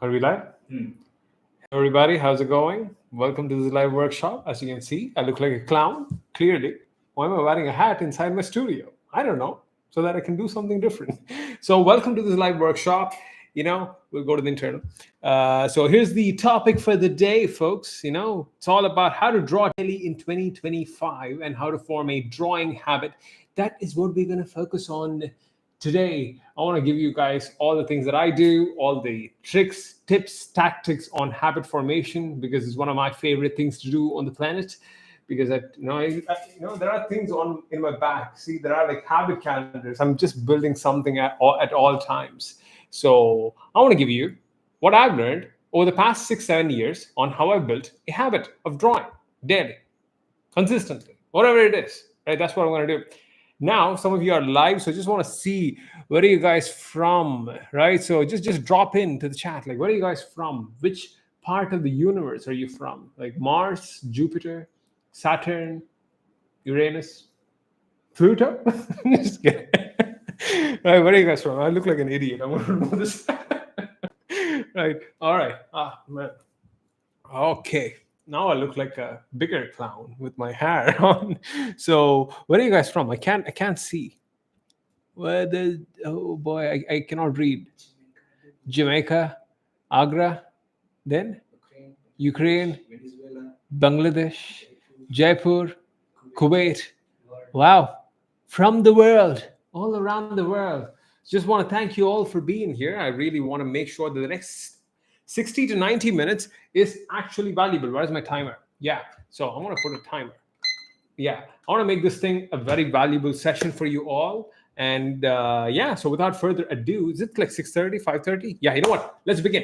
Are we live? Everybody, how's it going? Welcome to this live workshop. As you can see, I look like a clown, clearly. Why am I wearing a hat inside my studio? I don't know, so that I can do something different. So, welcome to this live workshop. We'll go to the internal. So, here's the topic for the day, folks. It's all about how to draw daily in 2025 and how to form a drawing habit. That is what we're going to focus on today. I want to give you guys all the things that I do, all the tricks, tips, tactics on habit formation, because it's one of my favorite things to do on the planet. Because there are things on in my back. See, there are like habit calendars. I'm just building something at all times. So I want to give you what I've learned over the past 6-7 years on how I've built a habit of drawing daily, consistently, whatever it is. Right, that's what I'm going to do. Now, some of you are live, so I just want to see where are you guys from, right? So just drop into the chat, like where are you guys from? Which part of the universe are you from? Like Mars, Jupiter, Saturn, Uranus, Pluto? Just kidding. Right, where are you guys from? I look like an idiot. I'm going to remove this. Right. All right. Man. Okay. Now I look like a bigger clown with my hair on. So where are you guys from? I can't see. Oh boy, I cannot read. Jamaica, Agra, then Ukraine, Bangladesh, Jaipur, Kuwait. Wow, from the world, all around the world. Just want to thank you all for being here. I really want to make sure that the next 60 to 90 minutes is actually valuable. Where's my timer? Yeah, so I'm going to put a timer. Yeah, I want to make this thing a very valuable session for you all. And so without further ado, is it like 6:30, 5:30? Yeah, you know what? Let's begin.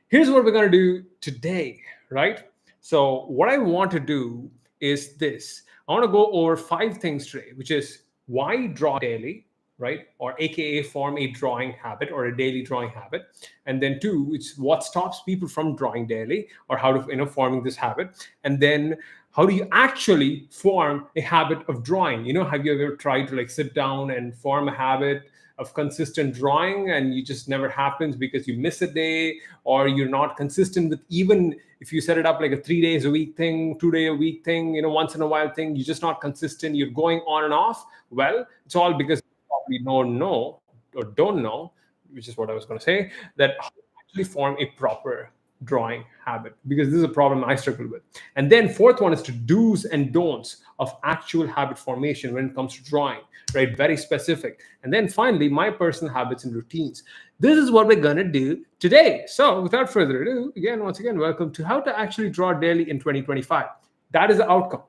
Here's what we're going to do today, right? So what I want to do is this. I want to go over 5 things today, which is why draw daily, right? Or AKA form a drawing habit or a daily drawing habit. And then 2, it's what stops people from drawing daily or how to, forming this habit. And then how do you actually form a habit of drawing? Have you ever tried to like sit down and form a habit of consistent drawing and you just never happens because you miss a day or you're not consistent with, even if you set it up like a 3 days a week thing, 2 day a week thing, once in a while thing, you're just not consistent, you're going on and off. Well, it's all because you probably don't know, which is what I was going to say, that how to actually form a proper drawing habit, because this is a problem I struggle with. And then 4th one is to do's and don'ts of actual habit formation when it comes to drawing, right? Very specific. And then finally, my personal habits and routines. This is what we're going to do today. So without further ado, once again, welcome to how to actually draw daily in 2025. That is the outcome.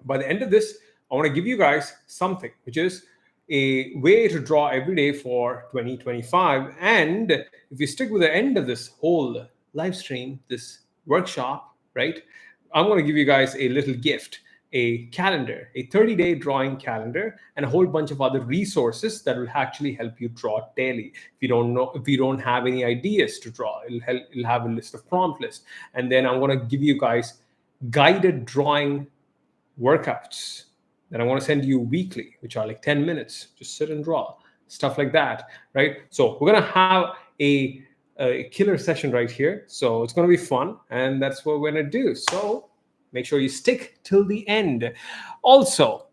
By the end of this, I want to give you guys something, which is a way to draw every day for 2025. And if you stick with the end of this whole live stream, this workshop, right, I'm going to give you guys a little gift, a calendar, a 30-day drawing calendar, and a whole bunch of other resources that will actually help you draw daily. If you don't have any ideas to draw, it'll have a list of prompt list. And then I'm going to give you guys guided drawing workouts that I want to send you weekly, which are like 10 minutes, just sit and draw, stuff like that, right? So we're going to have a killer session right here. So it's going to be fun, and that's what we're going to do. So make sure you stick till the end. Also,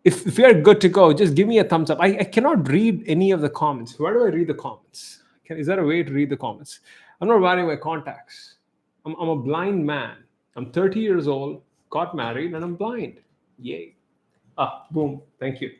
if you're good to go, just give me a thumbs up. I cannot read any of the comments. Where do I read the comments? Is there a way to read the comments? I'm not wearing my contacts. I'm a blind man. I'm 30 years old, got married, and I'm blind. Yay. Boom. Thank you.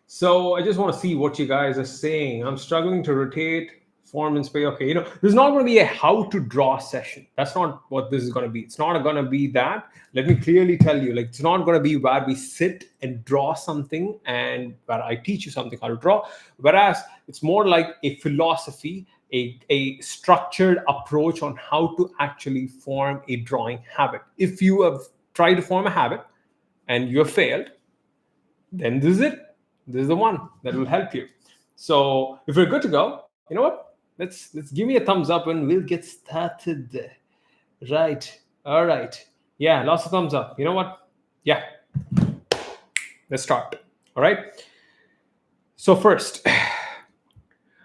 So I just want to see what you guys are saying. I'm struggling to rotate, form, and space. Okay, there's not going to be a how to draw session. That's not what this is going to be. It's not going to be that. Let me clearly tell you, like, it's not going to be where we sit and draw something and where I teach you something how to draw. Whereas it's more like a philosophy, a structured approach on how to actually form a drawing habit. If you have tried to form a habit and you have failed, then this is it. This is the one that will help you. So if we're good to go, you know what? Let's give me a thumbs up and we'll get started. Right. All right. Yeah, lots of thumbs up. You know what? Yeah. Let's start. All right. So first,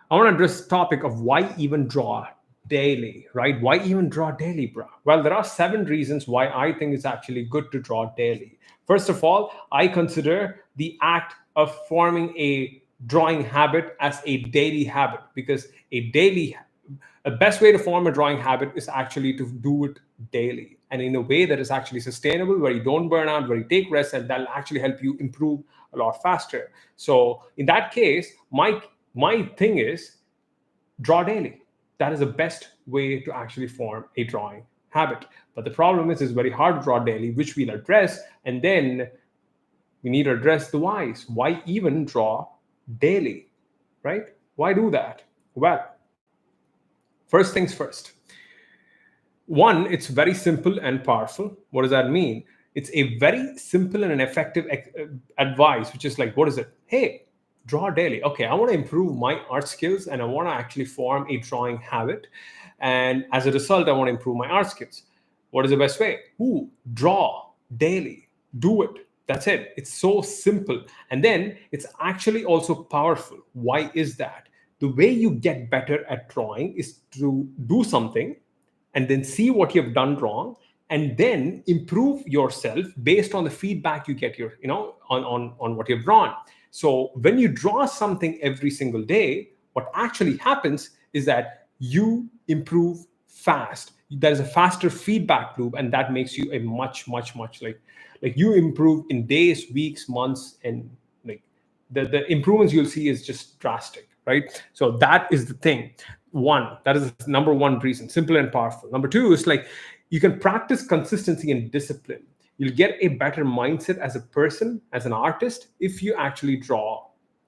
I want to address the topic of why even draw daily, right? Why even draw daily, bro? Well, there are 7 reasons why I think it's actually good to draw daily. First of all, I consider the act of forming a drawing habit as a daily habit, because a best way to form a drawing habit is actually to do it daily and in a way that is actually sustainable, where you don't burn out, where you take rest, and that'll actually help you improve a lot faster. So in that case, my thing is draw daily. That is the best way to actually form a drawing habit. But the problem is, it's very hard to draw daily, which we'll address. And then we need to address the whys. Why even draw daily, right? Why do that? Well, first things first. One, it's very simple and powerful. What does that mean? It's a very simple and an effective advice, which is like, what is it? Hey, draw daily. Okay, I want to improve my art skills and I want to actually form a drawing habit. And as a result, I want to improve my art skills. What is the best way? Ooh, draw daily. Do it. That's it. It's so simple. And then it's actually also powerful. Why is that? The way you get better at drawing is to do something and then see what you've done wrong, and then improve yourself based on the feedback you get on what you've drawn. So when you draw something every single day, what actually happens is that you improve fast. There is a faster feedback loop, and that makes you a much like you improve in days, weeks, months, and like the improvements you'll see is just drastic, right? So that is the thing. One, that is the number one reason, simple and powerful. Number two is like, you can practice consistency and discipline. You'll get a better mindset as a person, as an artist, if you actually draw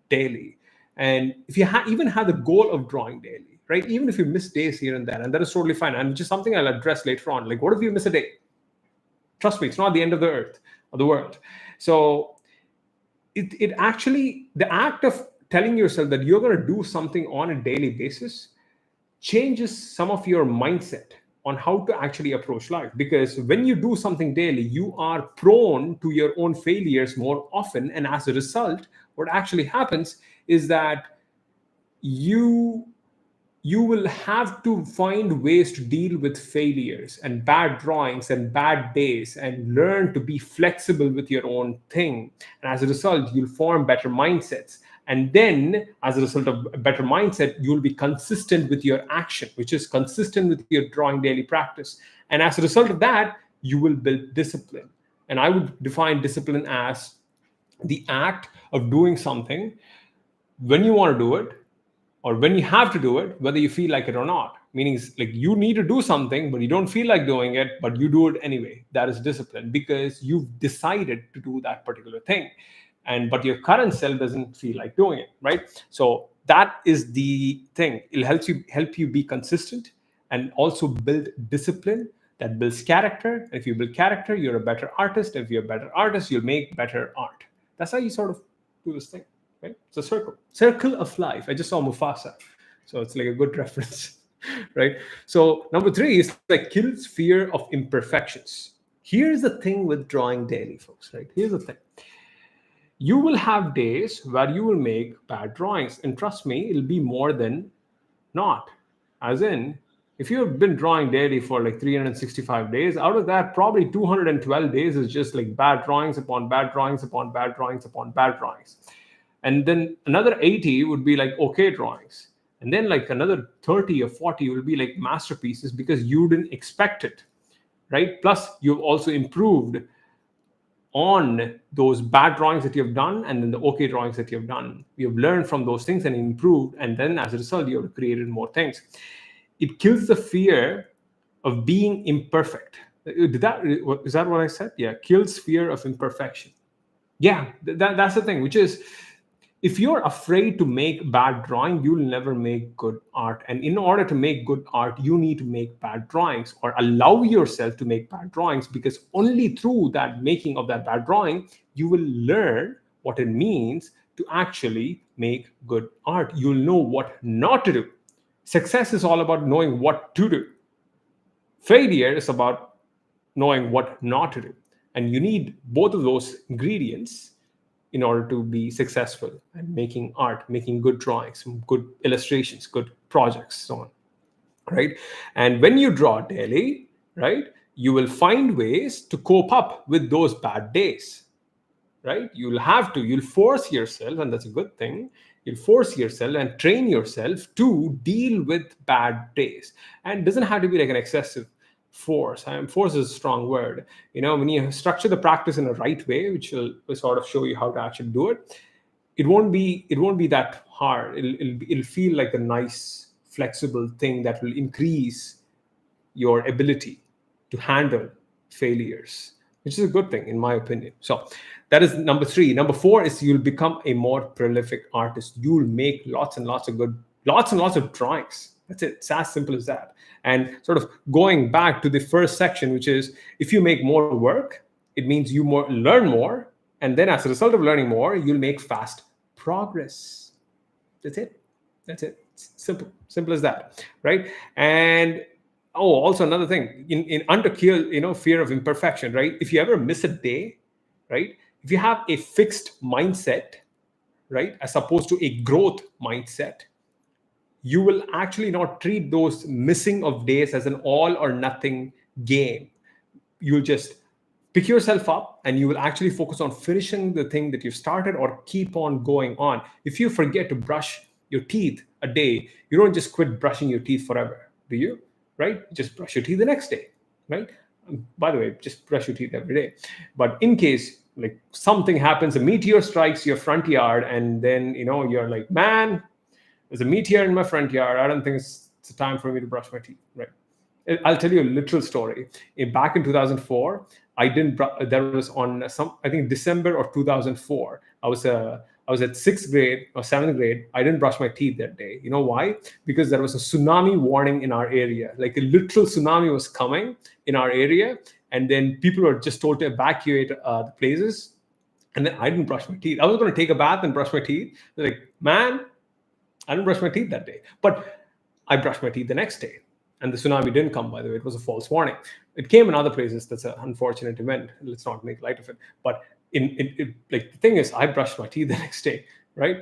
daily. And if you even have the goal of drawing daily, right? Even if you miss days here and there, and that is totally fine. And just something I'll address later on. Like, what if you miss a day? Trust me, it's not the end of the earth or the world. So it actually, the act of telling yourself that you're going to do something on a daily basis changes some of your mindset on how to actually approach life. Because when you do something daily, you are prone to your own failures more often. And as a result, what actually happens is that you will have to find ways to deal with failures and bad drawings and bad days, and learn to be flexible with your own thing. And as a result, you'll form better mindsets. And then, as a result of a better mindset, you'll be consistent with your action, which is consistent with your drawing daily practice. And as a result of that, you will build discipline. And I would define discipline as the act of doing something when you want to do it, or when you have to do it, whether you feel like it or not. Meaning, it's like you need to do something, but you don't feel like doing it, but you do it anyway. That is discipline, because you've decided to do that particular thing. But your current self doesn't feel like doing it, right? So that is the thing. It'll help you be consistent, and also build discipline that builds character. And if you build character, you're a better artist. If you're a better artist, you'll make better art. That's how you sort of do this thing, right? It's a circle of life. I just saw Mufasa, so it's like a good reference, right? So number 3 is like, kills fear of imperfections. Here's the thing with drawing daily, folks, right? Here's the thing. You will have days where you will make bad drawings, and trust me, it'll be more than not. As in, if you have been drawing daily for like 365 days, out of that, probably 212 days is just like bad drawings upon bad drawings upon bad drawings upon bad drawings. And then another 80 would be like okay drawings. And then like another 30 or 40 will be like masterpieces, because you didn't expect it, right? Plus, you've also improved on those bad drawings that you've done, and then the okay drawings that you've done. You've learned from those things and improved, and then as a result, you've created more things. It kills the fear of being imperfect. Is that what I said? Yeah, kills fear of imperfection. Yeah, that's the thing, which is, if you're afraid to make bad drawing, you'll never make good art. And in order to make good art, you need to make bad drawings, or allow yourself to make bad drawings, because only through that making of that bad drawing, you will learn what it means to actually make good art. You'll know what not to do. Success is all about knowing what to do. Failure is about knowing what not to do. And you need both of those ingredients in order to be successful and making art, making good drawings, good illustrations, good projects, so on, right? And when you draw daily, right, you will find ways to cope up with those bad days, right? You'll force yourself, and that's a good thing. You'll force yourself and train yourself to deal with bad days. And it doesn't have to be like an excessive force. Force is a strong word. When you structure the practice in a right way, which will sort of show you how to actually do it, it won't be that hard. It'll feel like a nice, flexible thing that will increase your ability to handle failures, which is a good thing in my opinion. So that is number 3. Number 4 is you'll become a more prolific artist. You'll make lots and lots of drawings. That's it. It's as simple as that. And sort of going back to the first section, which is if you make more work, it means you learn more. And then as a result of learning more, you'll make fast progress. That's it. It's simple as that, right? And also another thing, in under fear of imperfection, right? If you ever miss a day, right? If you have a fixed mindset, right, as opposed to a growth mindset, you will actually not treat those missing of days as an all or nothing game. You'll just pick yourself up and you will actually focus on finishing the thing that you've started or keep on going on. If you forget to brush your teeth a day, you don't just quit brushing your teeth forever, do you? Right? Just brush your teeth the next day, right? By the way, just brush your teeth every day. But in case like something happens, a meteor strikes your front yard, and then you're like, man, there's a meteor in my front yard. I don't think it's time for me to brush my teeth, right? I'll tell you a literal story. Back in 2004, there was on I think December of 2004. I was at 6th grade or 7th grade. I didn't brush my teeth that day. You know why? Because there was a tsunami warning in our area. Like a literal tsunami was coming in our area. And then people were just told to evacuate the places. And then I didn't brush my teeth. I was going to take a bath and brush my teeth. They're like, man, I didn't brush my teeth that day. But I brushed my teeth the next day. And the tsunami didn't come, by the way. It was a false warning. It came in other places. That's an unfortunate event. Let's not make light of it. But like the thing is, I brushed my teeth the next day, right?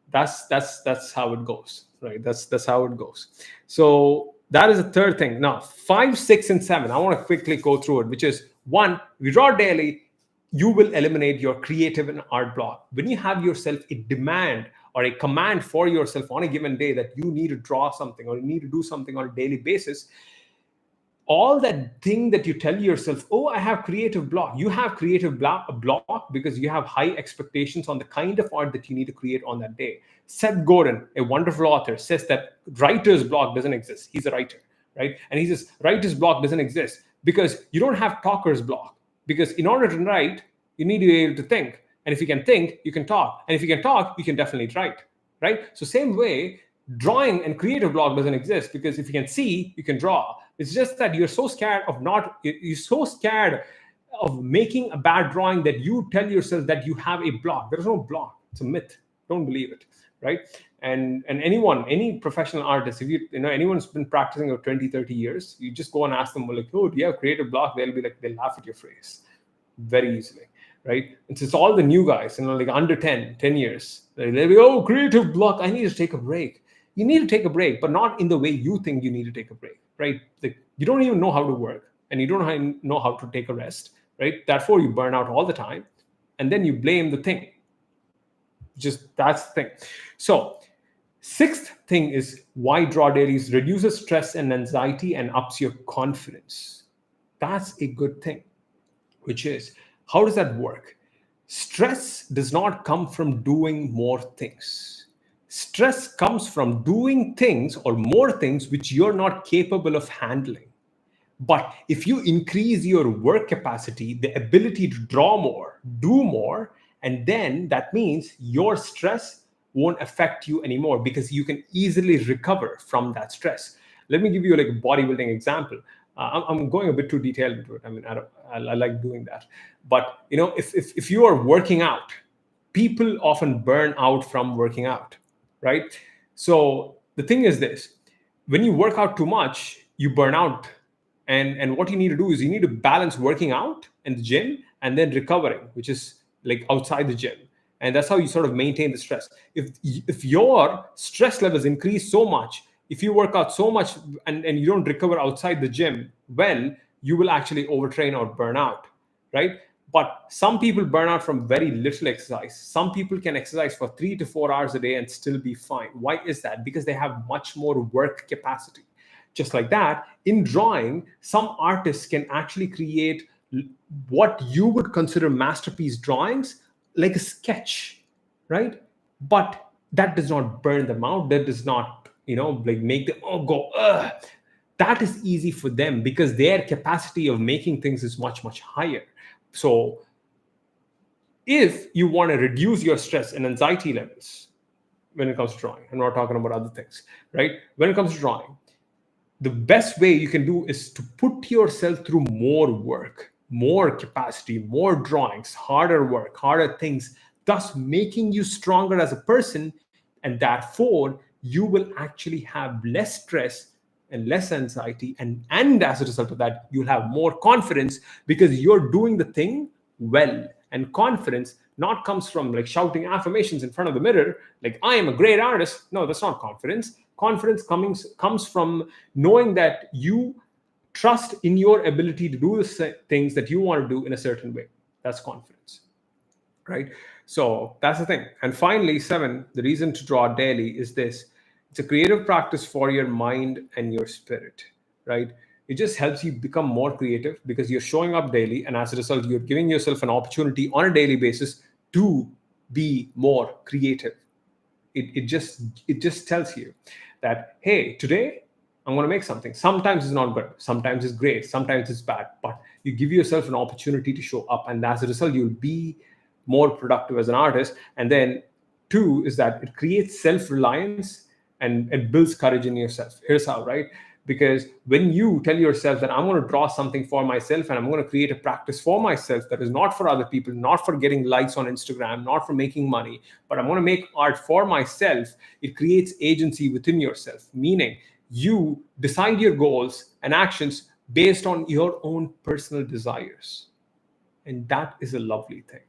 That's how it goes, right? That's how it goes. So that is the third thing. Now, 5, 6, and 7. I want to quickly go through it, which is 1, we draw daily. You will eliminate your creative and art block. When you have yourself a demand or a command for yourself on a given day that you need to draw something or you need to do something on a daily basis, all that thing that you tell yourself, oh, I have creative block. You have creative block because you have high expectations on the kind of art that you need to create on that day. Seth Godin, a wonderful author, says that writer's block doesn't exist. He's a writer, right? And he says writer's block doesn't exist because you don't have talker's block. Because in order to write, you need to be able to think. And if you can think, you can talk. And if you can talk, you can definitely write, right? So same way, drawing and creative block doesn't exist because if you can see, you can draw. It's just that you're so scared of making a bad drawing that you tell yourself that you have a block. There's no block. It's a myth. Don't believe it, right? And any professional artist, if anyone's been practicing for 20, 30 years, you just go and ask them, like, oh, do you have creative block? They'll laugh at your face very easily, right? It's all the new guys, like under 10 years. They'll be, oh, creative block. I need to take a break. You need to take a break, but not in the way you think you need to take a break, right? Like, you don't even know how to work and you don't know how to take a rest, right? Therefore, you burn out all the time and then you blame the thing. That's the thing. So, 6th thing is why draw dailies reduces stress and anxiety and ups your confidence. That's a good thing, which is, how does that work? Stress does not come from doing more things. Stress comes from doing things or more things which you're not capable of handling. But if you increase your work capacity, the ability to draw more, do more, and then that means your stress won't affect you anymore because you can easily recover from that stress. Let me give you like a bodybuilding example. I'm going a bit too detailed into it. I mean, I like doing that. But if you are working out, people often burn out from working out, right? So the thing is this: when you work out too much, you burn out. And what you need to do is you need to balance working out in the gym and then recovering, which is like outside the gym. And that's how you sort of maintain the stress. If your stress levels increase so much, if you work out so much and you don't recover outside the gym, well, you will actually overtrain or burn out, right? But some people burn out from very little exercise. Some people can exercise for 3 to 4 hours a day and still be fine. Why is that? Because they have much more work capacity. Just like that, in drawing, some artists can actually create what you would consider masterpiece drawings like a sketch, right? But that does not burn them out. That does not, like make them go, ugh. That is easy for them because their capacity of making things is much, much higher. So if you want to reduce your stress and anxiety levels when it comes to drawing, I'm not talking about other things, right? When it comes to drawing, the best way you can do is to put yourself through more work, more capacity, more drawings, harder work, harder things, thus making you stronger as a person. And therefore, you will actually have less stress and less anxiety. And as a result of that, you'll have more confidence because you're doing the thing well. And confidence not comes from like shouting affirmations in front of the mirror, like, I am a great artist. No, that's not confidence. Confidence comes from knowing that you trust in your ability to do the things that you want to do in a certain way. That's confidence, right? So that's the thing. And finally, 7, the reason to draw daily is this. It's a creative practice for your mind and your spirit, right? It just helps you become more creative because you're showing up daily, and as a result, you're giving yourself an opportunity on a daily basis to be more creative. It just tells you that, hey, today I'm going to make something. Sometimes it's not good, sometimes it's great, sometimes it's bad, but you give yourself an opportunity to show up, and as a result, you'll be more productive as an artist. And then 2 is that it creates self-reliance and it builds courage in yourself. Here's how, right? Because when you tell yourself that I'm going to draw something for myself and I'm going to create a practice for myself that is not for other people, not for getting likes on Instagram, not for making money, but I'm going to make art for myself, it creates agency within yourself, meaning you decide your goals and actions based on your own personal desires. And that is a lovely thing,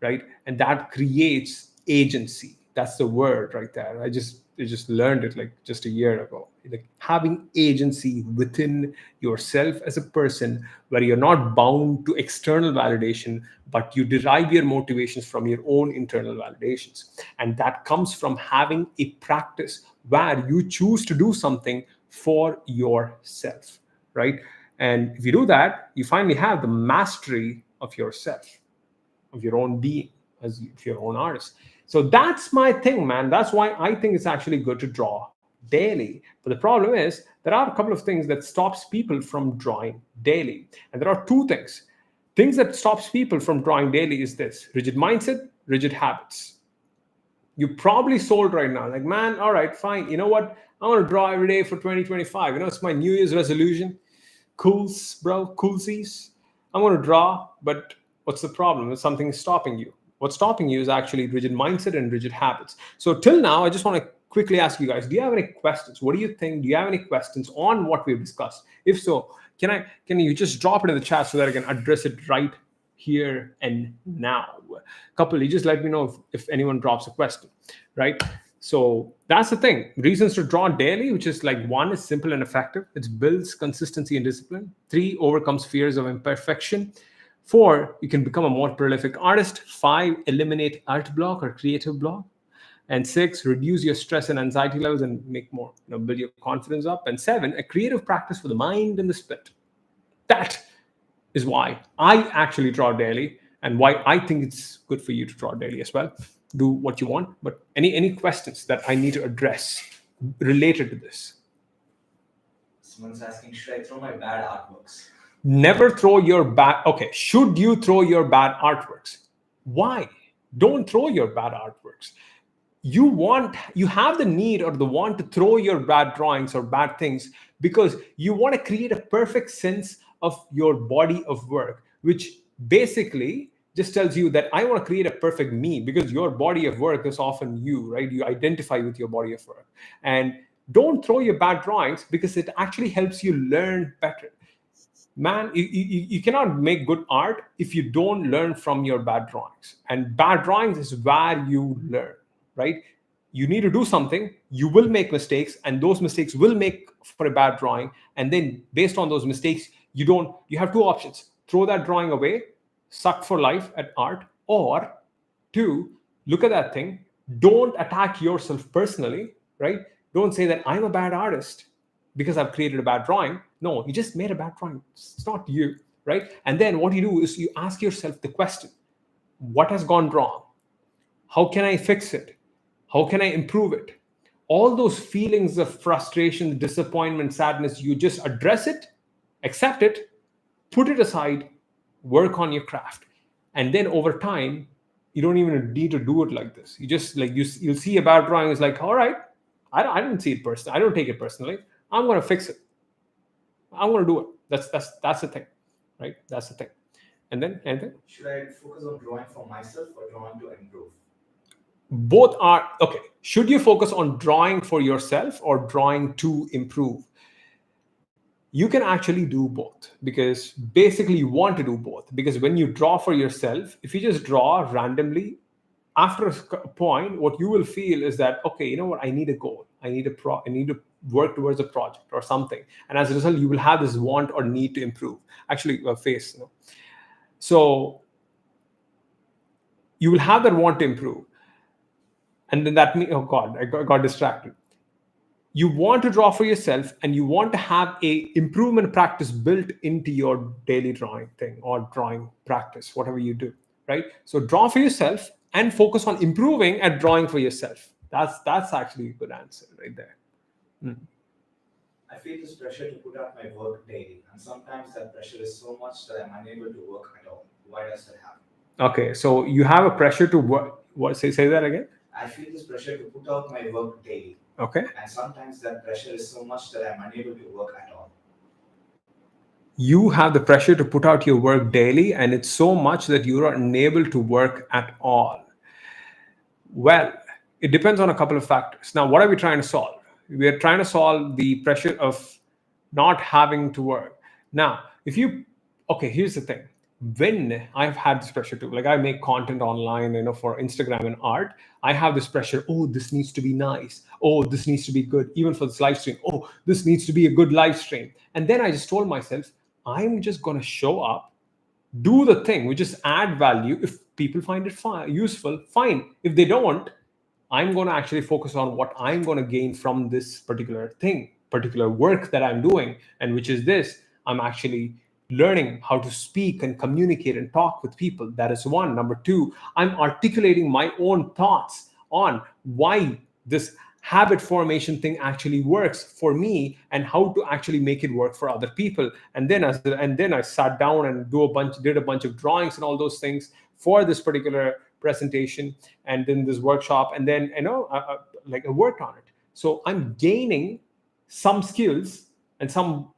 right? And that creates agency. That's the word right there. I just learned it like just a year ago. Like having agency within yourself as a person, where you're not bound to external validation, but you derive your motivations from your own internal validations. And that comes from having a practice where you choose to do something for yourself, right? And if you do that, you finally have the mastery of yourself, of your own being, as your own artist. So that's my thing, man. That's why I think it's actually good to draw daily. But the problem is there are a couple of things that stops people from drawing daily. And there are 2 things. Things that stops people from drawing daily is this: rigid mindset, rigid habits. You're probably sold right now. Like, man, all right, fine. You know what? I want to draw every day for 2025. It's my New Year's resolution. Cools, bro, coolsies. I'm going to draw, but what's the problem? Is something stopping you. What's stopping you is actually rigid mindset and rigid habits. So till now, I just want to quickly ask you guys, do you have any questions? What do you think? Do you have any questions on what we've discussed? If so, can you just drop it in the chat so that I can address it right here and now? Couple, you just let me know if anyone drops a question, right? So that's the thing. Reasons to draw daily, which is like 1 is simple and effective. It builds consistency and discipline. 3, overcomes fears of imperfection. 4, you can become a more prolific artist. 5, eliminate art block or creative block. And 6, reduce your stress and anxiety levels and make more, build your confidence up. And 7, a creative practice for the mind and the spirit. That is why I actually draw daily and why I think it's good for you to draw daily as well. Do what you want, but any questions that I need to address related to this? Someone's asking, should I throw my bad artworks? Never throw your bad. Okay, should you throw your bad artworks? Why? Don't throw your bad artworks. You have the need or the want to throw your bad drawings or bad things because you want to create a perfect sense of your body of work, which basically just tells you that I want to create a perfect me, because your body of work is often you, right? You identify with your body of work. And don't throw your bad drawings because it actually helps you learn better. man, you cannot make good art if you don't learn from your bad drawings. And bad drawings is where you learn, right? You need to do something, you will make mistakes, and those mistakes will make for a bad drawing. And then based on those mistakes, you have two options: throw that drawing away, suck for life at art, or two, look at that thing, don't attack yourself personally, right? Don't say that I'm a bad artist because I've created a bad drawing. No, you just made a bad drawing. It's not you, right? And then what you do is you ask yourself the question: what has gone wrong? How can I fix it? How can I improve it? All those feelings of frustration, disappointment, sadness, you just address it, accept it, put it aside, work on your craft. And then over time, you don't even need to do it like this. You just like you'll see a bad drawing, it's like, all right, I didn't see it personally. I don't take it personally. I'm going to fix it. I'm going to do it. That's the thing, right? That's the thing. And then anything? Should I focus on drawing for myself or drawing to improve? Both are okay. Should you focus on drawing for yourself or drawing to improve? You can actually do both, because basically you want to do both. Because when you draw for yourself, if you just draw randomly, after a point, what you will feel is that, okay, you know what, I need a goal, I need to work towards a project or something, and as a result, you will have this want or need to improve. Actually, face, you know? So you will have that want to improve, and then that means, oh God, I got distracted. You want to draw for yourself, and you want to have a improvement practice built into your daily drawing thing or drawing practice, whatever you do, right? So draw for yourself and focus on improving at drawing for yourself. That's actually a good answer right there. I feel this pressure to put out my work daily, and sometimes that pressure is so much that I'm unable to work at all. Why does that happen? Okay, so you have a pressure to work. What? Say that again. I feel this pressure to put out my work daily. Okay. And sometimes that pressure is so much that I'm unable to work at all. You have the pressure to put out your work daily, and it's so much that you are unable to work at all. Well, it depends on a couple of factors. Now, what are we trying to solve? We are trying to solve the pressure of not having to work. Now, here's the thing. When I've had this pressure too, like I make content online, for Instagram and art, I have this pressure. Oh, this needs to be nice. Oh, this needs to be good. Even for this live stream. Oh, this needs to be a good live stream. And then I just told myself, I'm just going to show up, do the thing, we just add value. If people find it useful, fine. If they don't, I'm going to actually focus on what I'm going to gain from this particular thing, particular work that I'm doing, and which is this. I'm actually learning how to speak and communicate and talk with people. That is one. Number two, I'm articulating my own thoughts on why this habit formation thing actually works for me and how to actually make it work for other people. And then I sat down and did a bunch of drawings and all those things for this particular presentation and then this workshop. And then, I worked on it. So I'm gaining some skills and some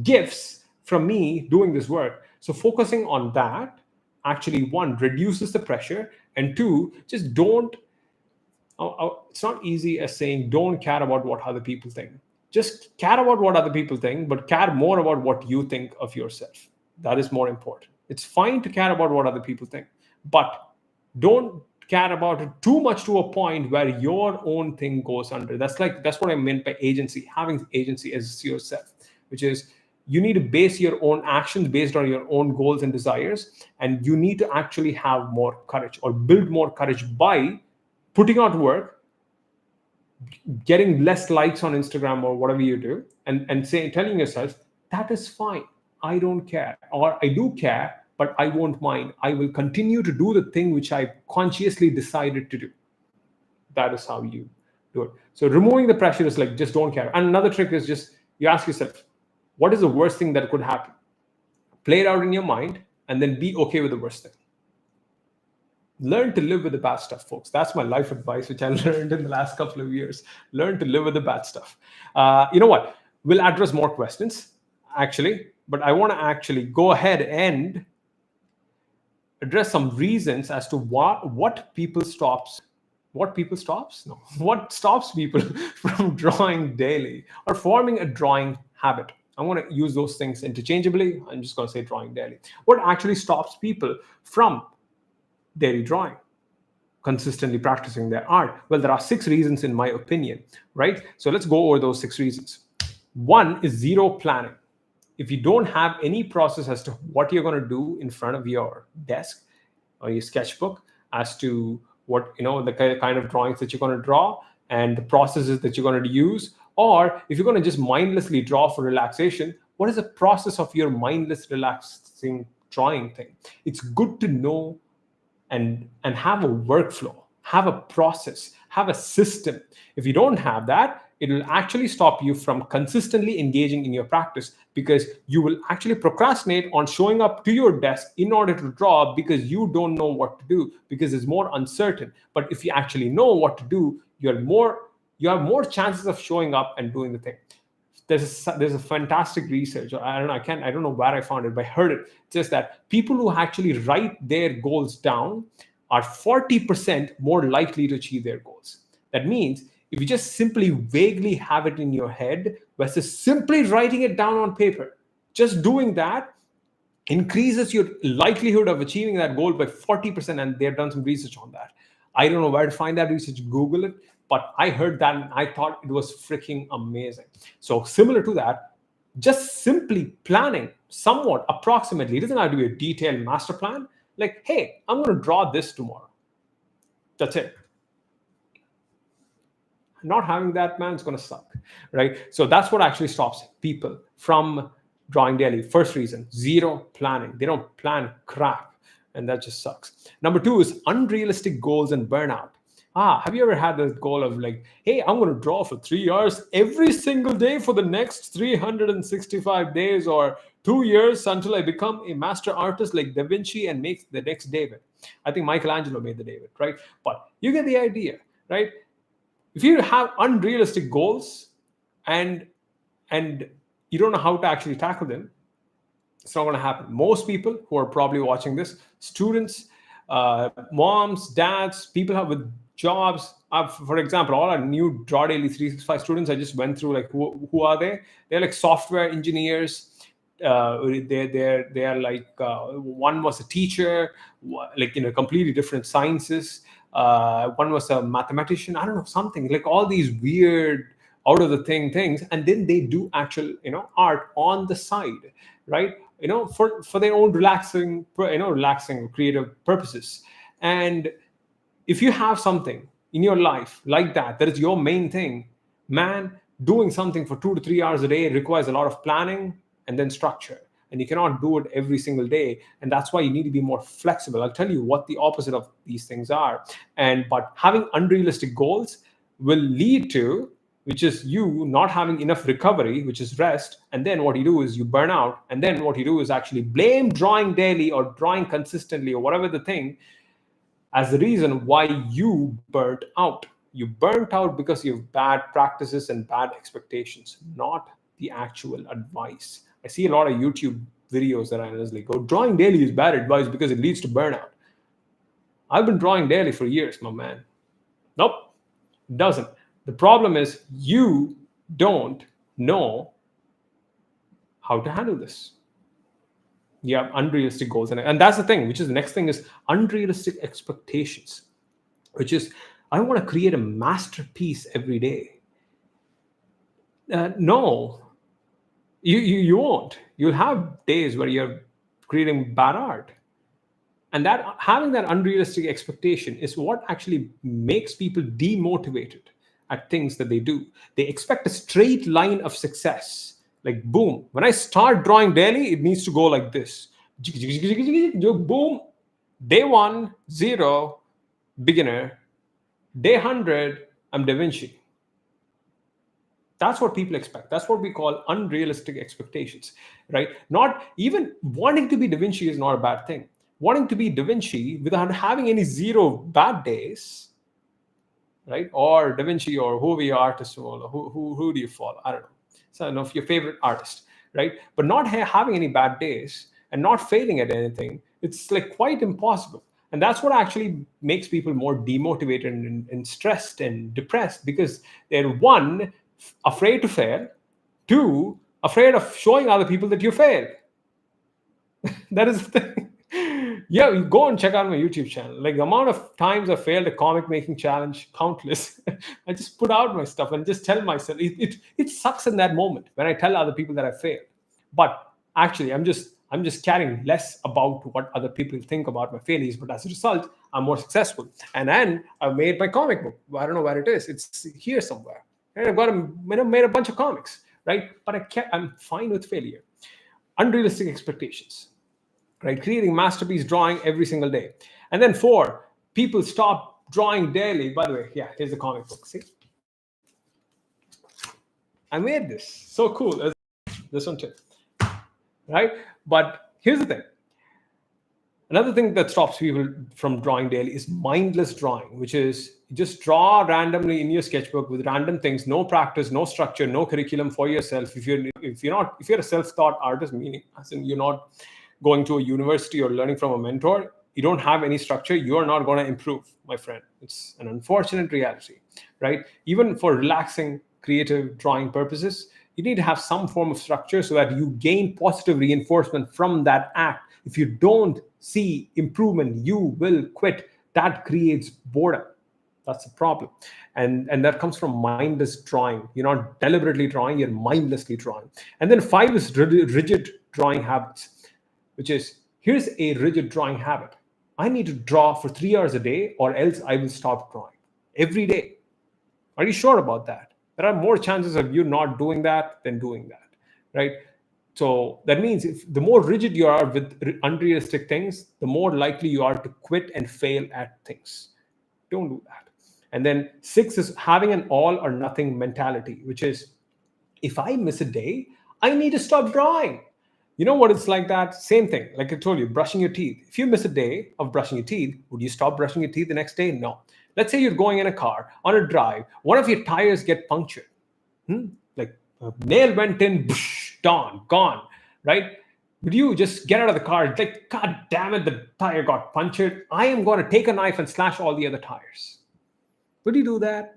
gifts from me doing this work. So focusing on that actually, one, reduces the pressure, and two, just don't, it's not easy as saying don't care about what other people think. Just care about what other people think, but care more about what you think of yourself. That is more important. It's fine to care about what other people think, but don't care about it too much to a point where your own thing goes under. That's what I meant by agency, having agency as yourself, which is you need to base your own actions based on your own goals and desires. And you need to actually have more courage or build more courage by putting out work, getting less likes on Instagram or whatever you do, and telling yourself, that is fine. I don't care, or I do care, but I won't mind. I will continue to do the thing which I consciously decided to do. That is how you do it. So removing the pressure is like, just don't care. And another trick is just, you ask yourself, what is the worst thing that could happen? Play it out in your mind and then be okay with the worst thing. Learn to live with the bad stuff, folks. That's my life advice, which I learned in the last couple of years. Learn to live with the bad stuff. You know what? We'll address more questions, actually, but I want to actually go ahead and address some reasons as to what stops people from drawing daily or forming a drawing habit. I'm going to use those things interchangeably. I'm just going to say drawing daily. What actually stops people from daily drawing, consistently practicing their art? Well, there are 6 reasons in my opinion, right? So let's go over those 6 reasons. One is zero planning. If you don't have any process as to what you're going to do in front of your desk or your sketchbook, as to what, the kind of drawings that you're going to draw and the processes that you're going to use, or if you're going to just mindlessly draw for relaxation, what is the process of your mindless relaxing drawing thing? It's good to know and have a workflow, have a process, have a system. If you don't have that, it will actually stop you from consistently engaging in your practice, because you will actually procrastinate on showing up to your desk in order to draw, because you don't know what to do, because it's more uncertain. But if you actually know what to do, you have more chances of showing up and doing the thing. There's a fantastic research. I don't know where I found it, but I heard it. It says that people who actually write their goals down are 40% more likely to achieve their goals. That means if you just simply vaguely have it in your head versus simply writing it down on paper, just doing that increases your likelihood of achieving that goal by 40%. And they've done some research on that. I don't know where to find that research, Google it, but I heard that and I thought it was freaking amazing. So similar to that, just simply planning somewhat approximately, it doesn't have to be a detailed master plan. Like, hey, I'm going to draw this tomorrow. That's it. Not having that, man, it's going to suck, right? So that's what actually stops people from drawing daily. First reason, zero planning. They don't plan crap, and that just sucks. Number 2 is unrealistic goals and burnout. Have you ever had this goal of like, hey, I'm going to draw for 3 hours every single day for the next 365 days or 2 years until I become a master artist like Da Vinci and make the next David? I think Michelangelo made the David, right? But you get the idea, right? If you have unrealistic goals and you don't know how to actually tackle them, it's not going to happen. Most people who are probably watching this, students, moms, dads, people have with jobs. For example, all our new Draw Daily 365 students, I just went through like who are they? They're like software engineers. They're like one was a teacher, like completely different sciences. One was a mathematician. I don't know, something like all these weird out of the things, and then they do actual art on the side, right? For their own relaxing creative purposes. And if you have something in your life like that is your main thing, man, doing something for 2 to 3 hours a day requires a lot of planning and then structure. And you cannot do it every single day. And that's why you need to be more flexible. I'll tell you what the opposite of these things are. But having unrealistic goals will lead to, which is you not having enough recovery, which is rest. And then what you do is you burn out. And then what you do is actually blame drawing daily or drawing consistently or whatever the thing as the reason why you burnt out. You burnt out because you have bad practices and bad expectations, not the actual advice. I see a lot of YouTube videos that I was like, oh, drawing daily is bad advice because it leads to burnout. I've been drawing daily for years, my man. Nope, it doesn't. The problem is you don't know how to handle this. You have unrealistic goals. And that's the thing, which is the next thing is unrealistic expectations, which is I want to create a masterpiece every day. No. You won't. You'll have days where you're creating bad art. And that having that unrealistic expectation is what actually makes people demotivated at things that they do. They expect a straight line of success. Like, boom, when I start drawing daily, it needs to go like this. Boom, day 1, 0, beginner. Day 100, I'm Da Vinci. That's what people expect. That's what we call unrealistic expectations, right? Not even wanting to be Da Vinci is not a bad thing. Wanting to be Da Vinci without having any 0 bad days, right? Or Da Vinci or who we artists follow. Who do you follow? I don't know. So of your favorite artist, right? But not having any bad days and not failing at anything, it's like quite impossible. And that's what actually makes people more demotivated and stressed and depressed, because they're 1, afraid to fail, 2, afraid of showing other people that you failed. That is the thing. Yeah, you go and check out my YouTube channel. Like the amount of times I failed a comic making challenge, countless. I just put out my stuff and just tell myself it sucks in that moment when I tell other people that I failed. But actually, I'm just caring less about what other people think about my failures. But as a result, I'm more successful. And then I've made my comic book. I don't know where it is. It's here somewhere. And I've got made a bunch of comics, right? But I'm fine with failure. Unrealistic expectations, right? Creating masterpiece drawing every single day. And then 4, people stop drawing daily. By the way, yeah, here's the comic book. See? I made this. So cool. There's this one too. Right? But here's the thing. Another thing that stops people from drawing daily is mindless drawing, which is you just draw randomly in your sketchbook with random things, no practice, no structure, no curriculum for yourself. If you're a self-taught artist, meaning as in you're not going to a university or learning from a mentor, you don't have any structure, you're not going to improve, my friend. It's an unfortunate reality, right? Even for relaxing creative drawing purposes, you need to have some form of structure so that you gain positive reinforcement from that act. If you don't see improvement, you will quit. That creates boredom. That's the problem. And that comes from mindless drawing. You're not deliberately drawing, you're mindlessly drawing. And then 5 is rigid drawing habits, which is here's a rigid drawing habit. I need to draw for 3 hours a day or else I will stop drawing every day. Are you sure about that? There are more chances of you not doing that than doing that, right? So that means if the more rigid you are with unrealistic things, the more likely you are to quit and fail at things. Don't do that. And then 6 is having an all or nothing mentality, which is if I miss a day, I need to stop drawing. You know what it's like that? Same thing. Like I told you, brushing your teeth. If you miss a day of brushing your teeth, would you stop brushing your teeth the next day? No. Let's say you're going in a car on a drive, one of your tires get punctured. Like a nail went in, gone, right? Would you just get out of the car, like, God damn it, the tire got punctured. I am going to take a knife and slash all the other tires. Would you do that?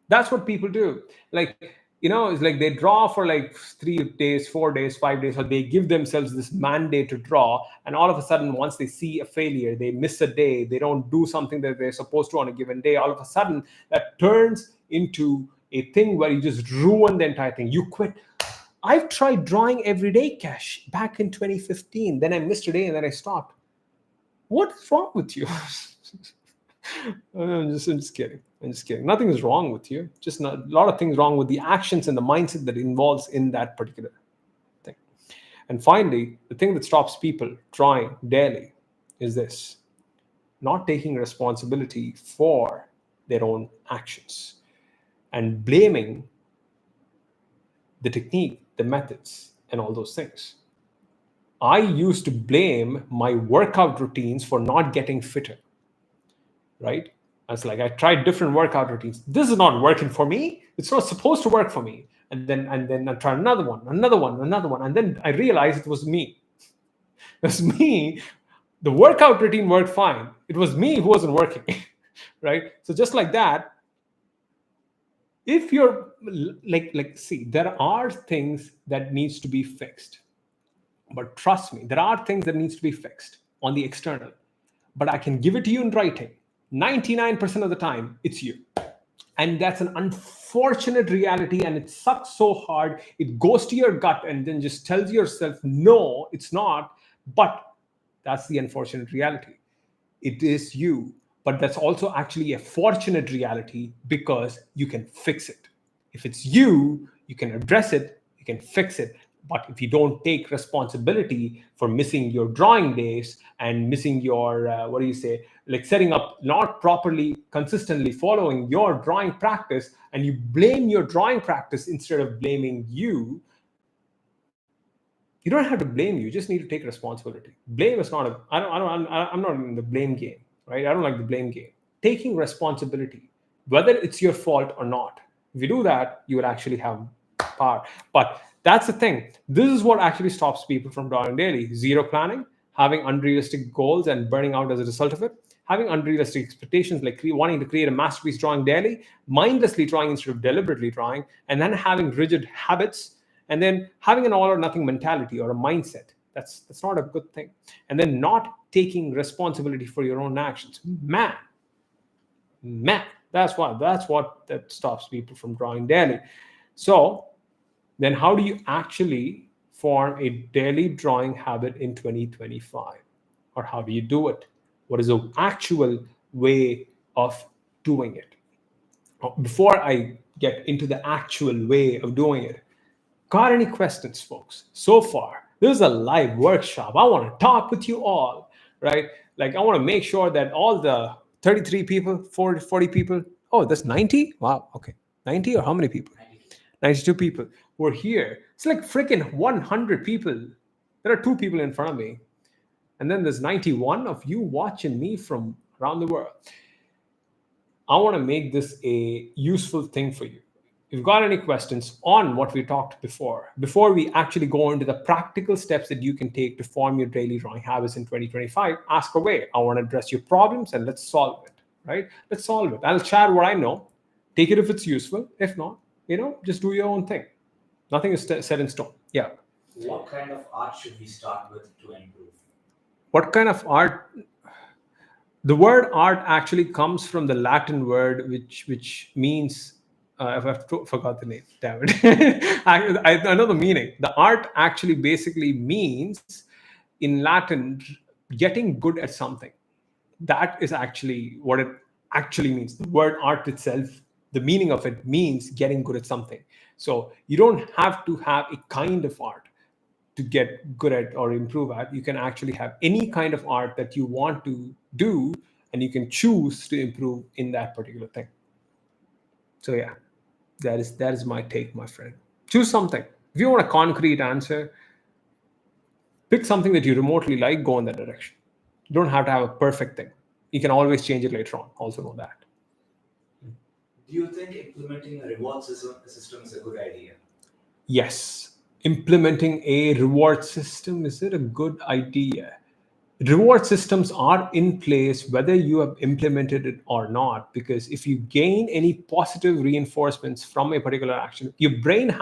That's what people do. Like, it's like they draw for like 3 days, 4 days, 5 days, or they give themselves this mandate to draw. And all of a sudden, once they see a failure, they miss a day, they don't do something that they're supposed to on a given day. All of a sudden, that turns into a thing where you just ruin the entire thing. You quit. I've tried drawing every day, Cash, back in 2015. Then I missed a day and then I stopped. What's wrong with you? I'm just kidding. Nothing is wrong with you. Just a lot of things wrong with the actions and the mindset that involves in that particular thing. And finally, the thing that stops people drawing daily is this: not taking responsibility for their own actions and blaming the technique, the methods, and all those things. I used to blame my workout routines for not getting fitter, right? I was like, I tried different workout routines. This is not working for me. It's not supposed to work for me. And then I tried another one. And then I realized it was me. It was me. The workout routine worked fine. It was me who wasn't working, right? So just like that, if you're see, there are things that needs to be fixed. But trust me, there are things that needs to be fixed on the external. But I can give it to you in writing. 99% of the time, it's you. And that's an unfortunate reality, and it sucks so hard. It goes to your gut and then just tells yourself, no, it's not. But that's the unfortunate reality. It is you. But that's also actually a fortunate reality because you can fix it. If it's you, you can address it, you can fix it. But if you don't take responsibility for missing your drawing days and missing your, setting up not properly, consistently following your drawing practice, and you blame your drawing practice instead of blaming you, you don't have to blame you just need to take responsibility. Blame is not I'm not in the blame game, right? I don't like the blame game. Taking responsibility, whether it's your fault or not. If you do that, you will actually have power. But that's the thing. This is what actually stops people from drawing daily. Zero planning, having unrealistic goals and burning out as a result of it, having unrealistic expectations, like wanting to create a masterpiece drawing daily, mindlessly drawing instead of deliberately drawing, and then having rigid habits And then having an all or nothing mentality or a mindset. That's not a good thing. And then not taking responsibility for your own actions. Man, that's what that stops people from drawing daily. So then how do you actually form a daily drawing habit in 2025? Or how do you do it? What is the actual way of doing it? Before I get into the actual way of doing it, got any questions, folks? So far, this is a live workshop. I want to talk with you all, right? Like, I want to make sure that all the 33 people, 40 people, oh, that's 90? Wow, okay. 90 or how many people? 92 people were here. It's like freaking 100 people. There are two people in front of me. And then there's 91 of you watching me from around the world. I want to make this a useful thing for you. If you've got any questions on what we talked before we actually go into the practical steps that you can take to form your daily drawing habits in 2025, ask away. I want to address your problems and let's solve it, right? Let's solve it. I'll share what I know. Take it if it's useful. If not, just do your own thing. Nothing is set in stone. Yeah. What kind of art should we start with to improve? What kind of art? The word art actually comes from the Latin word, which means forgot the name. Damn it! I know the meaning. The art actually basically means in Latin getting good at something. That is actually what it actually means. The word art itself, the meaning of it means getting good at something. So you don't have to have a kind of art to get good at or improve at. You can actually have any kind of art that you want to do, and you can choose to improve in that particular thing. So yeah, that is my take, my friend. Choose something. If you want a concrete answer, pick something that you remotely like, go in that direction. You don't have to have a perfect thing. You can always change it later on. Also know that. Do you think implementing a reward system is a good idea? Yes. Implementing a reward system, is it a good idea? Reward systems are in place whether you have implemented it or not, because if you gain any positive reinforcements from a particular action, your brain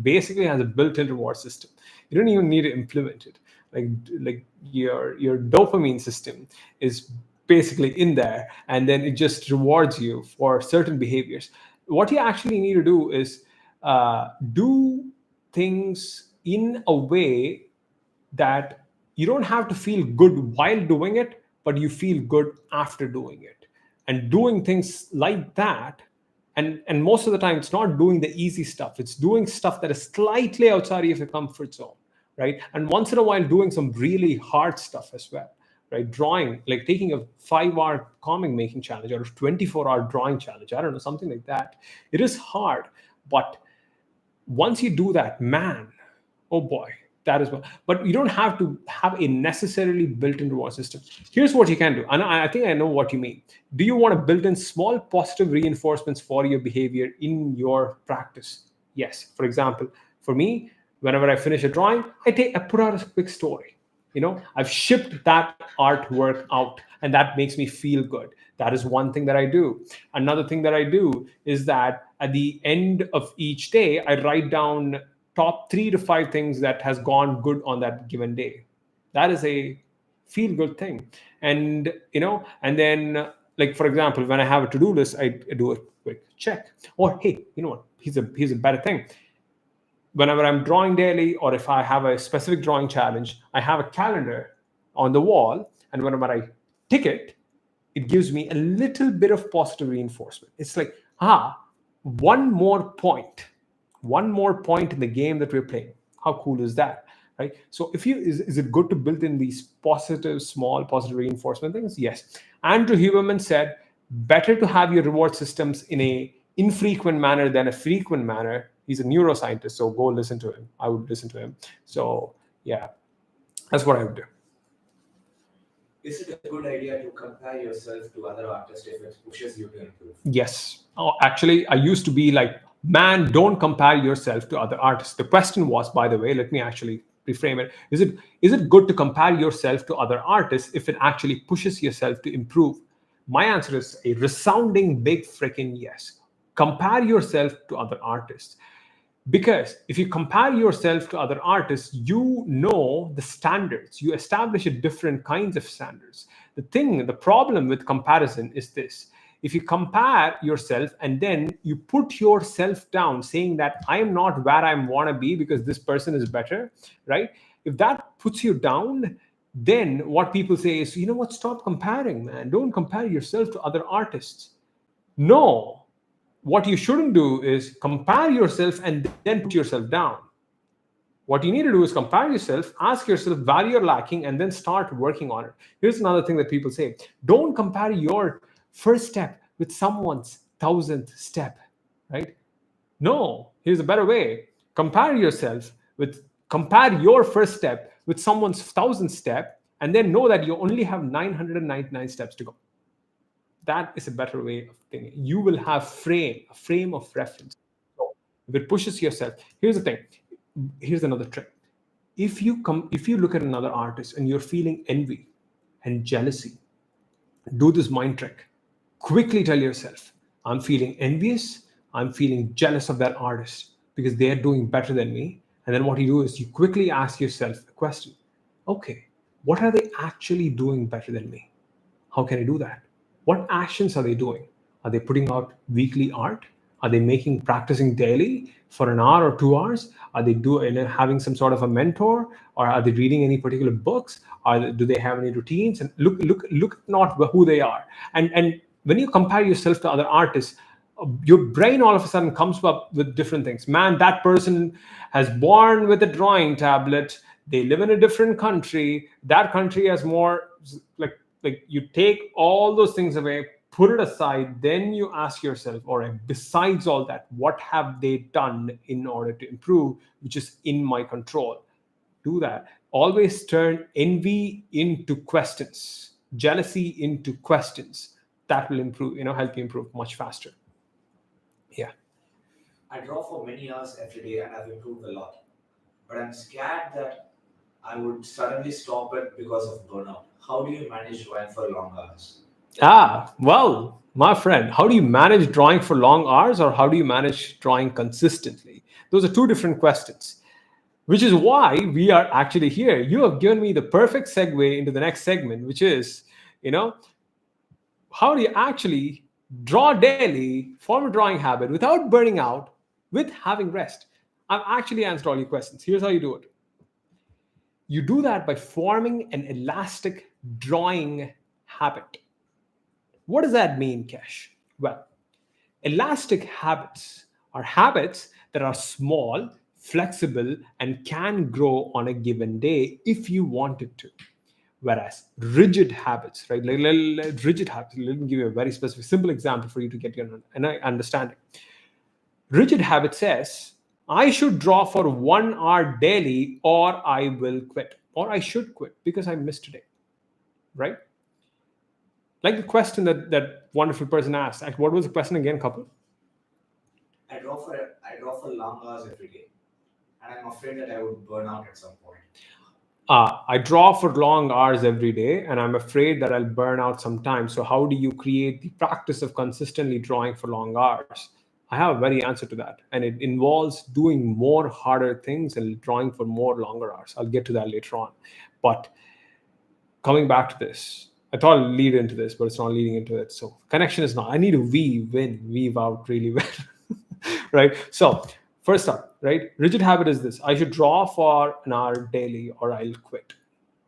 basically has a built-in reward system. You don't even need to implement it. Like your dopamine system is basically in there, and then it just rewards you for certain behaviors. What you actually need to do is do things in a way that you don't have to feel good while doing it, but you feel good after doing it. And doing things like that, and most of the time, it's not doing the easy stuff. It's doing stuff that is slightly outside of your comfort zone, right? And once in a while, doing some really hard stuff as well, right? Drawing, like taking a 5-hour comic making challenge or a 24-hour drawing challenge. I don't know, something like that. It is hard, but once you do that, man, oh boy, that is what. But you don't have to have a necessarily built-in reward system. Here's what you can do, and I think I know what you mean. Do you want to build in small positive reinforcements for your behavior in your practice? Yes. For example, for me, whenever I finish a drawing, I put out a quick story. I've shipped that artwork out, and that makes me feel good. That is one thing that I do. Another thing that I do is that at the end of each day, I write down top 3 to 5 things that has gone good on that given day. That is a feel good thing. And and then, like, for example, when I have a to-do list, I do a quick check. Or hey, you know what, here's a better thing. Whenever I'm drawing daily, or if I have a specific drawing challenge, I have a calendar on the wall, and whenever I tick it, it gives me a little bit of positive reinforcement. It's like, one more point in the game that we're playing. How cool is that, right? So is it good to build in these small positive reinforcement things? Yes. Andrew Huberman said, better to have your reward systems in a infrequent manner than a frequent manner. He's a neuroscientist, so go listen to him. I would listen to him. So yeah, that's what I would do. Is it a good idea to compare yourself to other artists if it pushes you to improve? Yes. Oh, actually, I used to be like, man, don't compare yourself to other artists. The question was, by the way, let me actually reframe it. Is it good to compare yourself to other artists if it actually pushes yourself to improve? My answer is a resounding big freaking yes. Compare yourself to other artists. Because if you compare yourself to other artists, you know the standards. You establish a different kinds of standards. The problem with comparison is this. If you compare yourself and then you put yourself down saying that I am not where I want to be because this person is better, right? If that puts you down, then what people say is, you know what, stop comparing, man. Don't compare yourself to other artists. No, what you shouldn't do is compare yourself and then put yourself down. What you need to do is compare yourself, ask yourself where you're lacking, and then start working on it. Here's another thing that people say: don't compare your first step with someone's 1,000th step, right? No, here's a better way. Compare your first step with someone's 1,000th step, and then know that you only have 999 steps to go. That is a better way of thinking. You will have a frame of reference. So if it pushes yourself, here's the thing. Here's another trick. If you look at another artist and you're feeling envy and jealousy, do this mind trick. Quickly tell yourself, I'm feeling envious, I'm feeling jealous of that artist because they're doing better than me. And then what you do is you quickly ask yourself a question. Okay, what are they actually doing better than me? How can I do that? What actions are they doing? Are they putting out weekly art? Are they practicing daily for an hour or 2 hours? Are they having some sort of a mentor, or are they reading any particular books? Do they have any routines? And look not who they are. And when you compare yourself to other artists, your brain all of a sudden comes up with different things. Man, that person has born with a drawing tablet. They live in a different country. That country has more like you take all those things away, put it aside, then you ask yourself, all right, besides all that, what have they done in order to improve, which is in my control? Do that. Always turn envy into questions, jealousy into questions. That will help you improve much faster. Yeah. I draw for many hours every day and I've improved a lot. But I'm scared that I would suddenly stop it because of burnout. How do you manage drawing for long hours? Well, my friend, how do you manage drawing for long hours, or how do you manage drawing consistently? Those are two different questions, which is why we are actually here. You have given me the perfect segue into the next segment, which is, how do you actually draw daily, form a drawing habit without burning out, with having rest? I've actually answered all your questions. Here's how you do it. You do that by forming an elastic drawing habit. What does that mean, Kesh? Well, elastic habits are habits that are small, flexible, and can grow on a given day if you wanted to. Whereas rigid habits, right? Rigid habits, let me give you a very specific, simple example for you to get your understanding. Rigid habit says, I should draw for 1 hour daily or I will quit, or I should quit because I missed today, right? Like the question that wonderful person asked. What was the question again, Kapil? I draw for long hours every day, and I'm afraid that I would burn out at some point. I draw for long hours every day, and I'm afraid that I'll burn out sometime. So how do you create the practice of consistently drawing for long hours? I have a very answer to that, and it involves doing more harder things and drawing for more longer hours. I'll get to that later on. But coming back to this, I thought I'd lead into this, but it's not leading into it. So connection is not. I need to weave out really well, right? So first up, right? Rigid habit is this: I should draw for an hour daily, or I'll quit,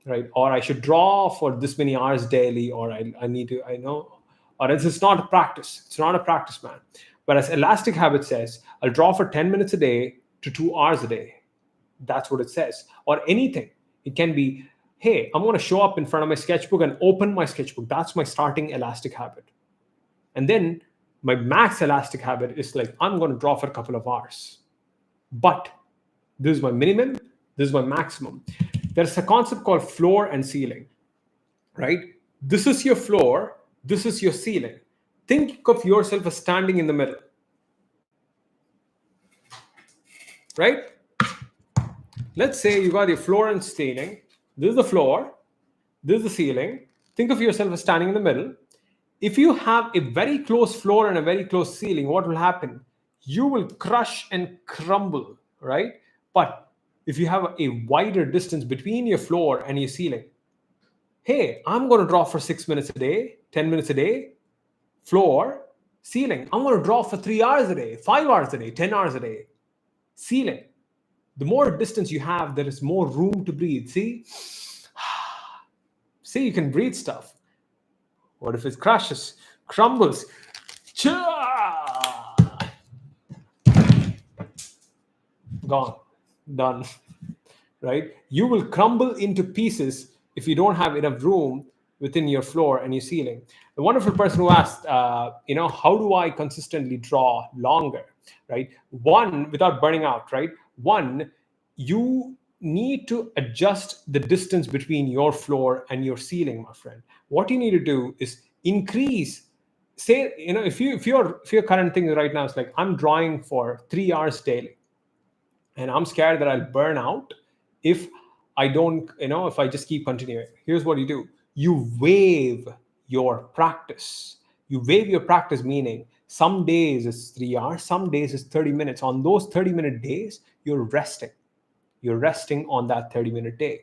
right? Or I should draw for this many hours daily, or I need to. Or it's not a practice. It's not a practice, man. Whereas elastic habit says, I'll draw for 10 minutes a day to 2 hours a day. That's what it says. Or anything. It can be, hey, I'm going to show up in front of my sketchbook and open my sketchbook. That's my starting elastic habit. And then my max elastic habit is like, I'm going to draw for a couple of hours. But this is my minimum. This is my maximum. There's a concept called floor and ceiling, right? This is your floor. This is your ceiling. Think of yourself as standing in the middle, right? Let's say you got your floor and ceiling. This is the floor. This is the ceiling. Think of yourself as standing in the middle. If you have a very close floor and a very close ceiling, what will happen? you will crush and crumble, right? But if you have a wider distance between your floor and your ceiling, hey, I'm going to draw for 6 minutes a day, 10 minutes a day, floor, ceiling. I'm going to draw for 3 hours a day, 5 hours a day, 10 hours a day, ceiling. The more distance you have, there is more room to breathe. See, you can breathe stuff. What if it crashes, crumbles? Gone, done, right? You will crumble into pieces if you don't have enough room within your floor and your ceiling. The wonderful person who asked, how do I consistently draw longer, right? One, without burning out, right? One, you need to adjust the distance between your floor and your ceiling, my friend. What you need to do is increase, say, if your current thing right now is like, I'm drawing for 3 hours daily, and I'm scared that I'll burn out if I don't, if I just keep continuing. Here's what you do. You waive your practice. You waive your practice, meaning some days it's 3 hours, some days it's 30 minutes. On those 30-minute days, you're resting. You're resting on that 30-minute day.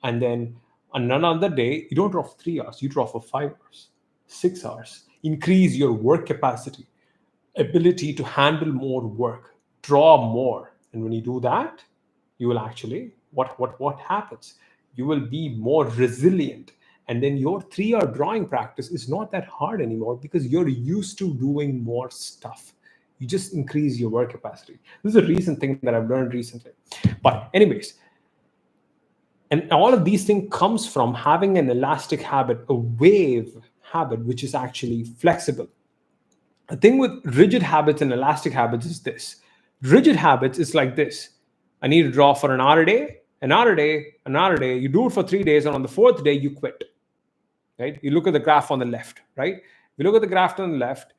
And then on another day, you don't draw for 3 hours, you draw for 5 hours, 6 hours. Increase your work capacity, ability to handle more work, draw more. And when you do that, you will actually, what happens? You will be more resilient. And then your 3-hour drawing practice is not that hard anymore because you're used to doing more stuff. You just increase your work capacity. This is a recent thing that I've learned recently. But anyways, and all of these things comes from having an elastic habit, a wave habit, which is actually flexible. The thing with rigid habits and elastic habits is this. Rigid habits is like this. I need to draw for an hour a day, an hour a day, an hour a day. You do it for 3 days, and on the 4th day, you quit. Right? You look at the graph on the left, right? If you look at the graph on the left,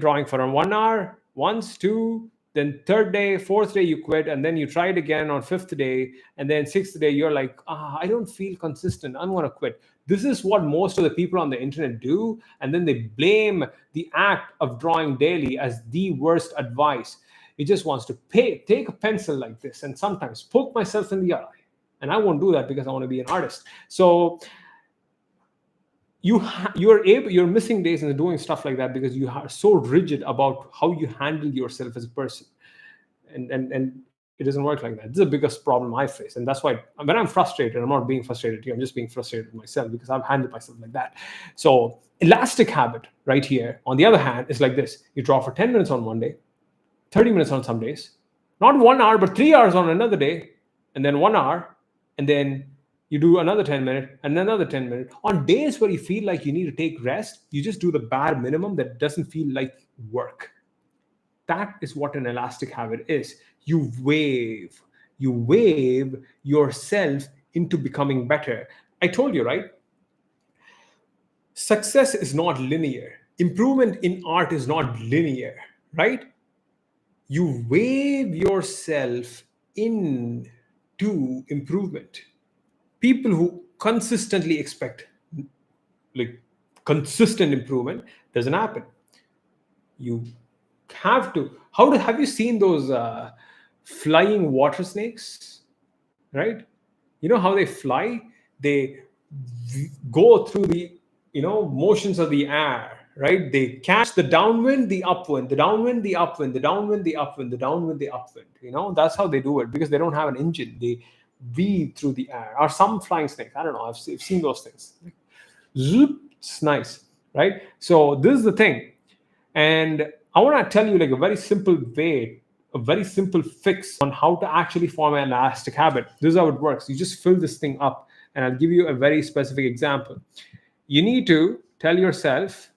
drawing for 1 hour, once, 2, then 3rd day, 4th day, you quit, and then you try it again on 5th day, and then 6th day, you're like, I don't feel consistent. I'm going to quit. This is what most of the people on the internet do, and then they blame the act of drawing daily as the worst advice. It just wants to take a pencil like this and sometimes poke myself in the eye. And I won't do that because I want to be an artist. So you're missing days and doing stuff like that because you are so rigid about how you handle yourself as a person, and it doesn't work like that. This is the biggest problem I face, and that's why when I'm frustrated, I'm not being frustrated here. I'm just being frustrated with myself because I've handled myself like that. So elastic habit right here, on the other hand, is like this. You draw for 10 minutes on one day, 30 minutes on some days, not 1 hour, but 3 hours on another day, and then 1 hour, and then you do another 10 minutes and another 10 minutes. On days where you feel like you need to take rest, you just do the bare minimum that doesn't feel like work. That is what an elastic habit is. You wave yourself into becoming better. I told you, right? Success is not linear. Improvement in art is not linear, right? You wave yourself into improvement. People who consistently expect like consistent improvement doesn't happen. You have to. Have you seen those flying water snakes? Right? You know how they fly? They go through the motions of the air. Right? They catch the downwind, the upwind, the downwind, the upwind, the downwind, the upwind, the downwind, the upwind. That's how they do it because they don't have an engine. They weave through the air. Or some flying snakes. I don't know. I've seen those things. Zoop, it's nice, right? So this is the thing, and I want to tell you like a very simple way, a very simple fix on how to actually form an elastic habit. This is how it works. You just fill this thing up, and I'll give you a very specific example. You need to tell yourself,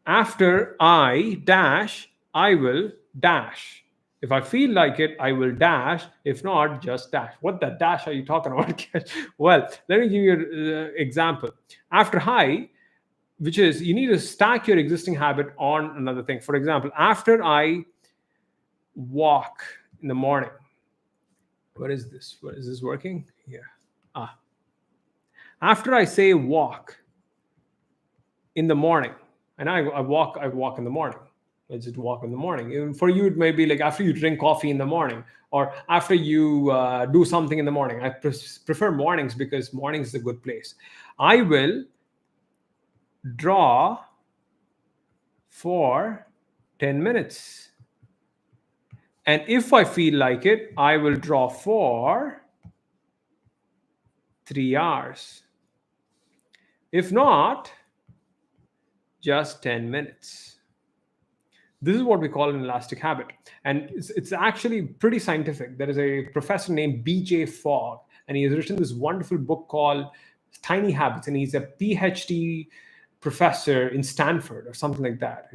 after I dash, I will dash. If I feel like it, I will dash. If not, just dash. What the dash are you talking about? Well, let me give you an example. After high, which is you need to stack your existing habit on another thing. For example, after I walk in the morning. What is this? What is this working? Yeah. After I say walk in the morning, and I walk in the morning. I just walk in the morning. Even for you, it may be like after you drink coffee in the morning, or after you do something in the morning. I prefer mornings because mornings is a good place. I will draw for 10 minutes. And if I feel like it, I will draw for 3 hours. If not, just 10 minutes. This is what we call an elastic habit. And it's actually pretty scientific. There is a professor named BJ Fogg, and he has written this wonderful book called Tiny Habits. And he's a PhD professor in Stanford or something like that,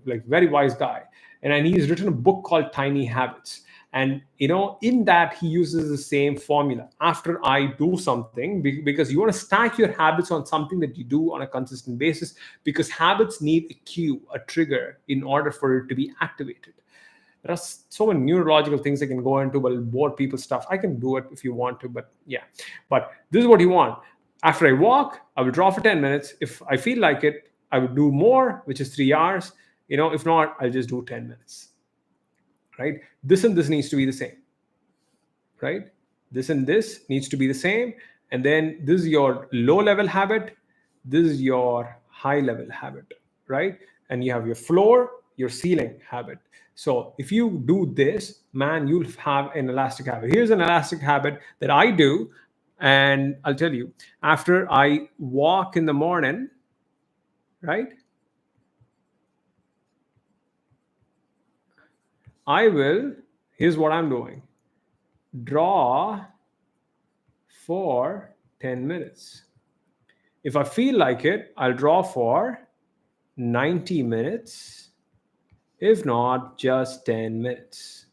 like very wise guy. And he's written a book called Tiny Habits. And in that he uses the same formula. After I do something, because you want to stack your habits on something that you do on a consistent basis, because habits need a cue, a trigger, in order for it to be activated. There are so many neurological things I can go into, but bore people stuff. I can do it if you want to, but yeah. But this is what you want. After I walk, I will draw for 10 minutes. If I feel like it, I will do more, which is 3 hours. If not, I'll just do 10 minutes. Right? This and this needs to be the same. Right? This and this needs to be the same. And then this is your low level habit. This is your high level habit. Right? And you have your floor, your ceiling habit. So if you do this, man, you'll have an elastic habit. Here's an elastic habit that I do. And I'll tell you, after I walk in the morning, right, here's what I'm doing, draw for 10 minutes. If I feel like it, I'll draw for 90 minutes. If not, just 10 minutes.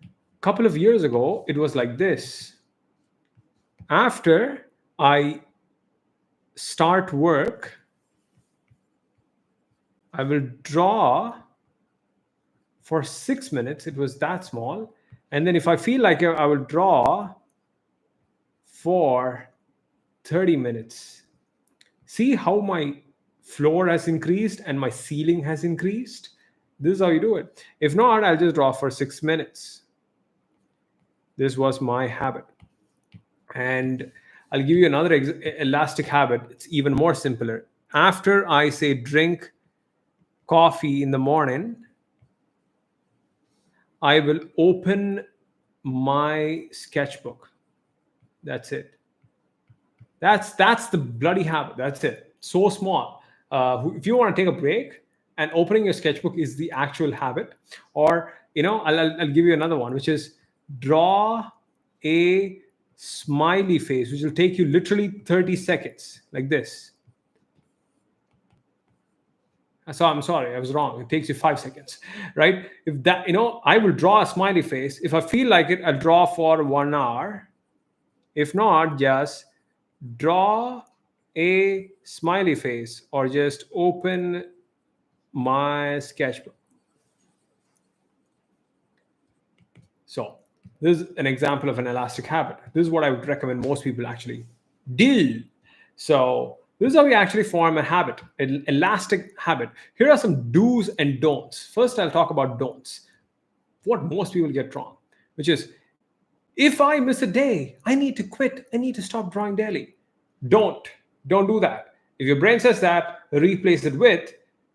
A couple of years ago, it was like this. After I start work, I will draw for 6 minutes. It was that small. And then if I feel like it, I will draw for 30 minutes. See how my floor has increased and my ceiling has increased? This is how you do it. If not, I'll just draw for 6 minutes. This was my habit. And I'll give you another elastic habit. It's even more simpler. After I say drink coffee in the morning, I will open my sketchbook. That's it. That's the bloody habit. That's it. So small. If you want to take a break, and opening your sketchbook is the actual habit. Or I'll give you another one, which is draw a smiley face, which will take you literally 30 seconds, like this. So I'm sorry, I was wrong. It takes you 5 seconds, right? If that, I will draw a smiley face. If I feel like it, I'll draw for 1 hour. If not, just draw a smiley face or just open my sketchbook. So this is an example of an elastic habit. This is what I would recommend most people actually do. So this is how we actually form a habit, an elastic habit. Here are some do's and don'ts. First, I'll talk about don'ts. What most people get wrong, which is, if I miss a day, I need to quit. I need to stop drawing daily. Don't do that. If your brain says that, replace it with,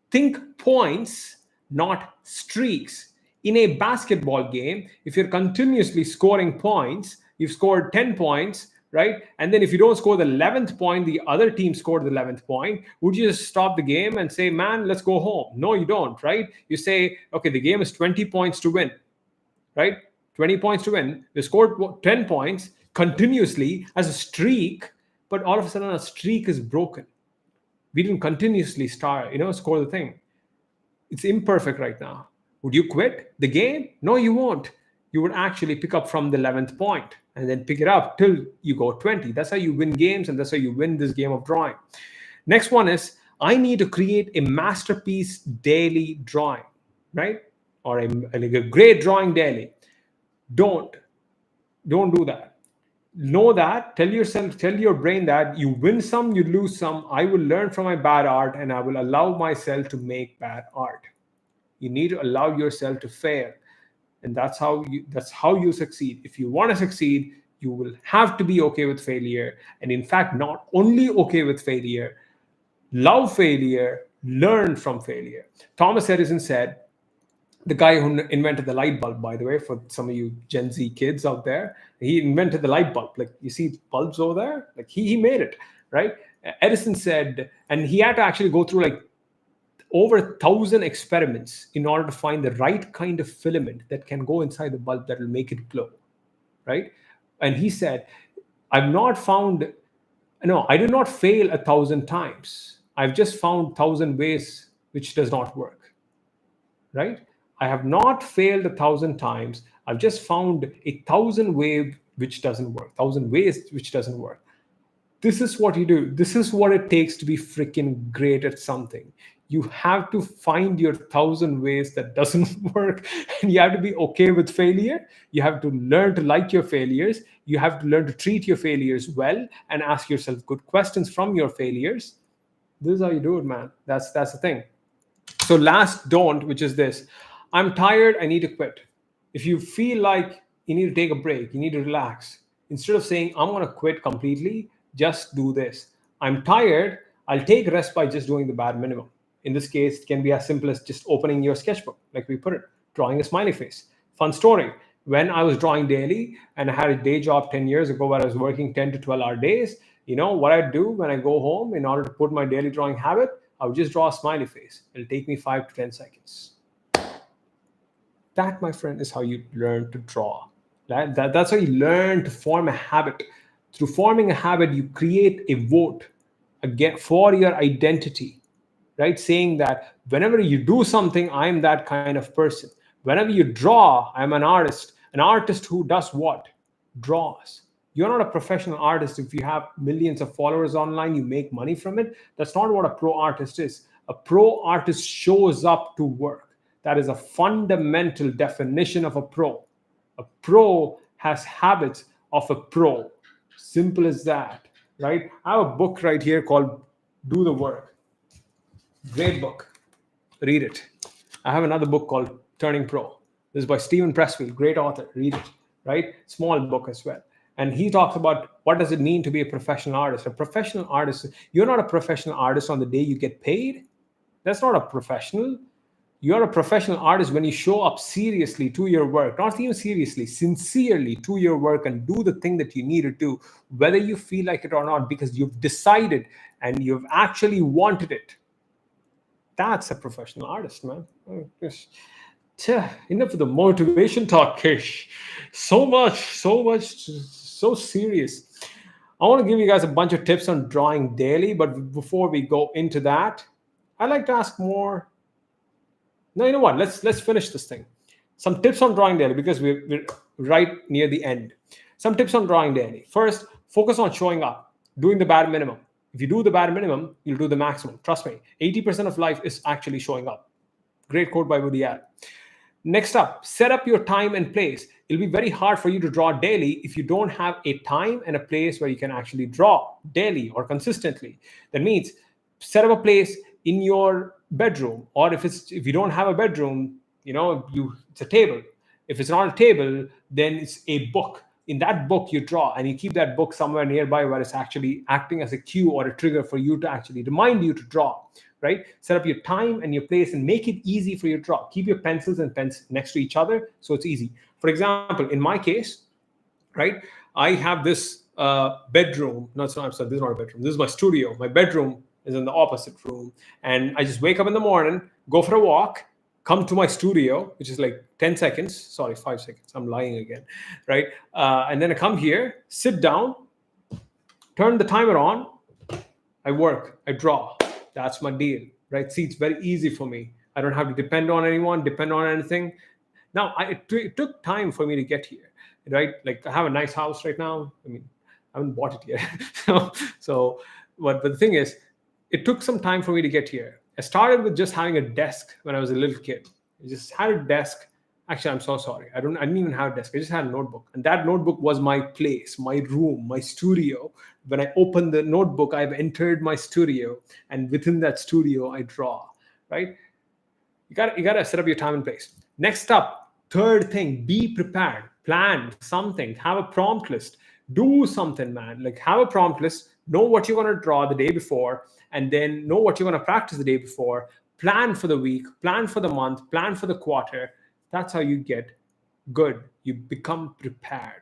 think points, not streaks. In a basketball game, if you're continuously scoring points, you've scored 10 points, right? And then if you don't score the 11th point, the other team scored the 11th point. Would you just stop the game and say, man, let's go home? No, you don't, right? You say, okay, the game is 20 points to win, right? 20 points to win. You scored 10 points continuously as a streak, but all of a sudden a streak is broken. We didn't continuously score the thing. It's imperfect right now. Would you quit the game? No, you won't. You would actually pick up from the 11th point and then pick it up till you go 20. That's how you win games, and that's how you win this game of drawing. Next one is, I need to create a masterpiece daily drawing, right? Or a great drawing daily. Don't do that. Know that, tell your brain that you win some, you lose some. I will learn from my bad art, and I will allow myself to make bad art. You need to allow yourself to fail. And that's how you succeed. If you want to succeed, you will have to be okay with failure. And in fact, not only okay with failure, love failure, learn from failure. Thomas Edison said, the guy who invented the light bulb, by the way, for some of you Gen Z kids out there, he invented the light bulb. Like, you see bulbs over there? Like, he made it, right? Edison said, and he had to actually go through like over 1,000 experiments in order to find the right kind of filament that can go inside the bulb that will make it glow, right? And he said, I've not found, no, I did not fail 1,000 times. I've just found 1,000 ways which does not work, right? I have not failed 1,000 times. I've just found 1,000 ways which doesn't work, 1,000 ways which doesn't work. This is what you do. This is what it takes to be freaking great at something. You have to find your 1,000 ways that doesn't work, and you have to be okay with failure. You have to learn to like your failures. You have to learn to treat your failures well and ask yourself good questions from your failures. This is how you do it, man. That's the thing. So last don't, which is this: I'm tired, I need to quit. If you feel like you need to take a break, you need to relax, instead of saying I'm going to quit completely, just do this: I'm tired, I'll take rest by just doing the bare minimum. In this case, it can be as simple as just opening your sketchbook, like we put it, drawing a smiley face. Fun story: when I was drawing daily and I had a day job 10 years ago where I was working 10 to 12-hour days, you know what I'd do when I go home in order to put my daily drawing habit? I would just draw a smiley face. It'll take me 5 to 10 seconds. That, my friend, is how you learn to draw. That's how you learn to form a habit. Through forming a habit, you create a vote again for your identity, right? Saying that whenever you do something, I'm that kind of person. Whenever you draw, I'm an artist. An artist who does what? Draws. You're not a professional artist if you have millions of followers online, you make money from it. That's not what a pro artist is. A pro artist shows up to work. That is a fundamental definition of a pro. A pro has habits of a pro. Simple as that, right? I have a book right here called Do the Work. Great book. Read it. I have another book called Turning Pro. This is by Stephen Pressfield, great author. Read it, right? Small book as well. And he talks about what does it mean to be a professional artist. A professional artist, you're not a professional artist on the day you get paid. That's not a professional. You're a professional artist when you show up seriously to your work, not even seriously, sincerely to your work, and do the thing that you need to do, whether you feel like it or not, because you've decided and you've actually wanted it. That's a professional artist, man. Enough of the motivation talk, Kish. So much, so serious. I want to give you guys a bunch of tips on drawing daily, but before we go into that, I'd like to ask more. No, you know what? Let's finish this thing. Some tips on drawing daily, because we're right near the end. Some tips on drawing daily. First, focus on showing up, doing the bare minimum. If you do the bare minimum, you'll do the maximum. Trust me, 80% of life is actually showing up. Great quote by Woody Allen. Next up, set up your time and place. It'll be very hard for you to draw daily if you don't have a time and a place where you can actually draw daily or consistently. That means set up a place in your bedroom, or if you don't have a bedroom, it's a table. If it's not a table, then it's a book. In that book, you draw, and you keep that book somewhere nearby where it's actually acting as a cue or a trigger for you to actually remind you to draw, right? Set up your time and your place and make it easy for you to draw. Keep your pencils and pens next to each other so it's easy. For example, in my case, right, I have this bedroom. This is not a bedroom. This is my studio. My bedroom is in the opposite room. And I just wake up in the morning, go for a walk, come to my studio, which is like 10 seconds. Sorry, 5 seconds. I'm lying again, right? And then I come here, sit down, turn the timer on. I work, I draw. That's my deal, right? See, it's very easy for me. I don't have to depend on anyone, depend on anything. Now, it took time for me to get here, right? Like, I have a nice house right now. I mean, I haven't bought it yet. But the thing is, it took some time for me to get here. I started with just having a desk when I was a little kid. I just had a desk. Actually, I'm so sorry. I didn't even have a desk. I just had a notebook. And that notebook was my place, my room, my studio. When I opened the notebook, I've entered my studio. And within that studio, I draw, right? You gotta set up your time and place. Next up, third thing, be prepared. Plan something. Have a prompt list. Do something, man. Like have a prompt list. Know what you're gonna draw the day before, and then know what you're gonna practice the day before. Plan for the week. Plan for the month. Plan for the quarter. That's how you get good. You become prepared.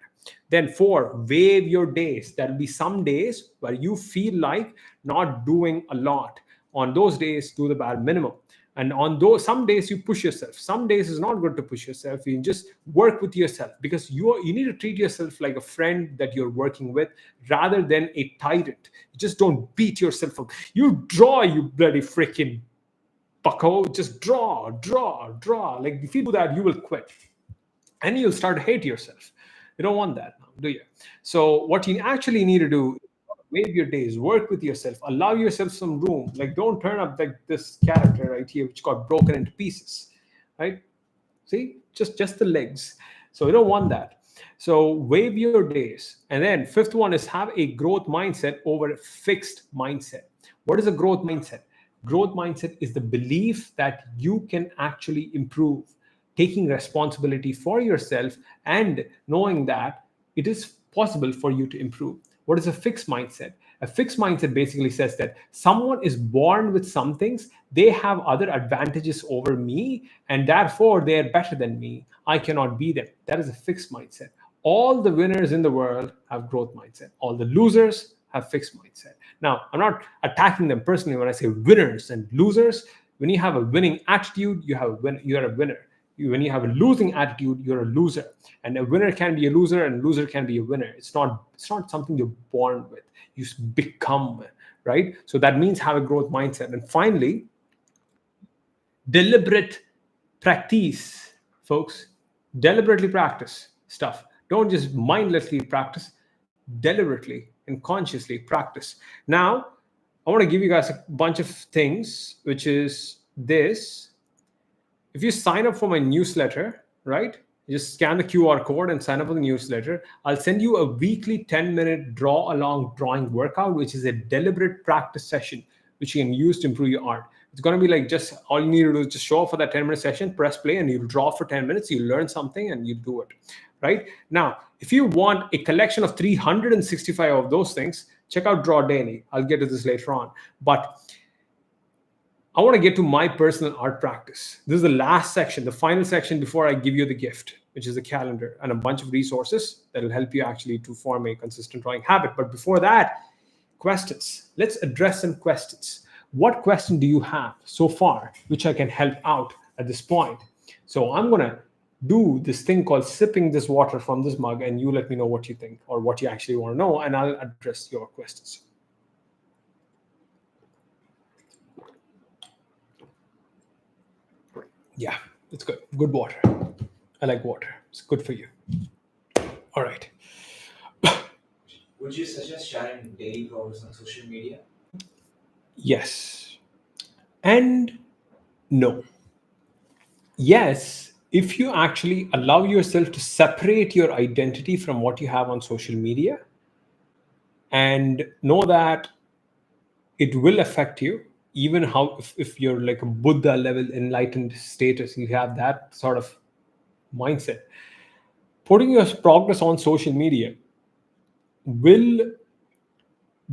Then four, waive your days. There'll be some days where you feel like not doing a lot. On those days, do the bare minimum. And on those some days you push yourself. Some days it's not good to push yourself. You just work with yourself, because you need to treat yourself like a friend that you're working with rather than a tyrant. Just don't beat yourself up. You draw, you bloody freaking bucko. Just draw, draw, draw. Like if you do that, you will quit and you'll start to hate yourself. You don't want that now, do you? So what you actually need to do, waive your days, work with yourself, allow yourself some room. Like don't turn up like this character right here, which got broken into pieces, right? See, just the legs. So you don't want that. So waive your days. And then fifth one is have a growth mindset over a fixed mindset. What is a growth mindset? Growth mindset is the belief that you can actually improve, taking responsibility for yourself and knowing that it is possible for you to improve. What is a fixed mindset? A fixed mindset basically says that someone is born with some things, they have other advantages over me, and therefore they are better than me. I cannot be them. That is a fixed mindset. All the winners in the world have growth mindset. All the losers have fixed mindset. Now, I'm not attacking them personally when I say winners and losers. When you have a winning attitude, you're a winner. When you have a losing attitude, you're a loser. And a winner can be a loser, and a loser can be a winner. It's not something you're born with. You become, right? So that means have a growth mindset. And finally, deliberate practice, folks. Deliberately practice stuff. Don't just mindlessly practice. Deliberately and consciously practice. Now, I want to give you guys a bunch of things, which is this. If you sign up for my newsletter, right? You just scan the QR code and sign up for the newsletter. I'll send you a weekly 10-minute draw along drawing workout, which is a deliberate practice session, which you can use to improve your art. It's going to be like just all you need to do is just show up for that 10-minute session, press play, and you draw for 10 minutes. You learn something and you do it, right? Now, if you want a collection of 365 of those things, check out Draw Daily. I'll get to this later on. But I want to get to my personal art practice. This is the last section, the final section before I give you the gift, which is a calendar and a bunch of resources that will help you actually to form a consistent drawing habit. But before that, questions. Let's address some questions. What question do you have so far which I can help out at this point? So I'm going to do this thing called sipping this water from this mug, and you let me know what you think or what you actually want to know, and I'll address your questions. Yeah, it's good. Good water. I like water. It's good for you. All right. Would you suggest sharing daily progress on social media? Yes. And no. Yes, if you actually allow yourself to separate your identity from what you have on social media and know that it will affect you, even how if you're like a Buddha level enlightened status, you have that sort of mindset. Putting your progress on social media will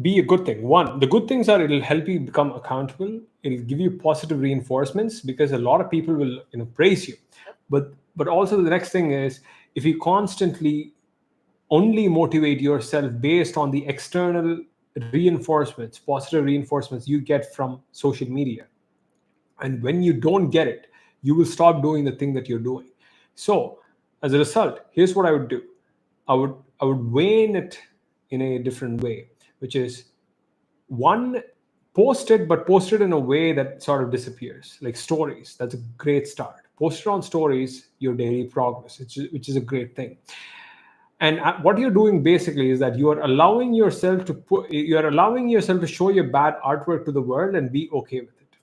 be a good thing. One, the good things are it'll help you become accountable. It'll give you positive reinforcements because a lot of people will praise you. But also the next thing is if you constantly only motivate yourself based on the external reinforcements, positive reinforcements you get from social media, and when you don't get it, you will stop doing the thing that you're doing. So as a result, here's what I would do. I would wane it in a different way, which is one, post it, but post it in a way that sort of disappears, like stories. That's a great start. Post it on stories, your daily progress, which is a great thing. And what you're doing basically is that you are allowing yourself to show your bad artwork to the world and be okay with it,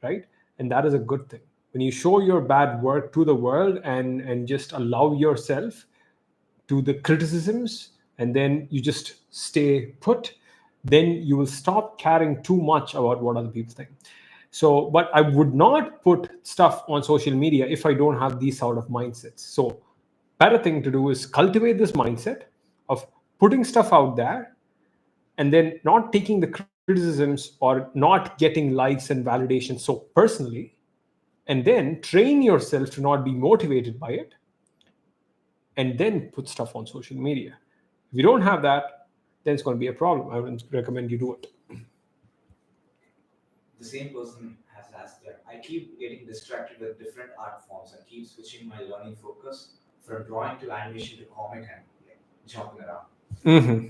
right? And that is a good thing. When you show your bad work to the world and just allow yourself to the criticisms, and then you just stay put, then you will stop caring too much about what other people think. So, but I would not put stuff on social media if I don't have these sort of mindsets. So, better thing to do is cultivate this mindset of putting stuff out there and then not taking the criticisms or not getting likes and validation so personally, and then train yourself to not be motivated by it, and then put stuff on social media. If you don't have that, then it's going to be a problem. I wouldn't recommend you do it. The same person has asked that I keep getting distracted with different art forms and keep switching my learning focus from drawing to animation to comic and like, jumping around. Mm-hmm.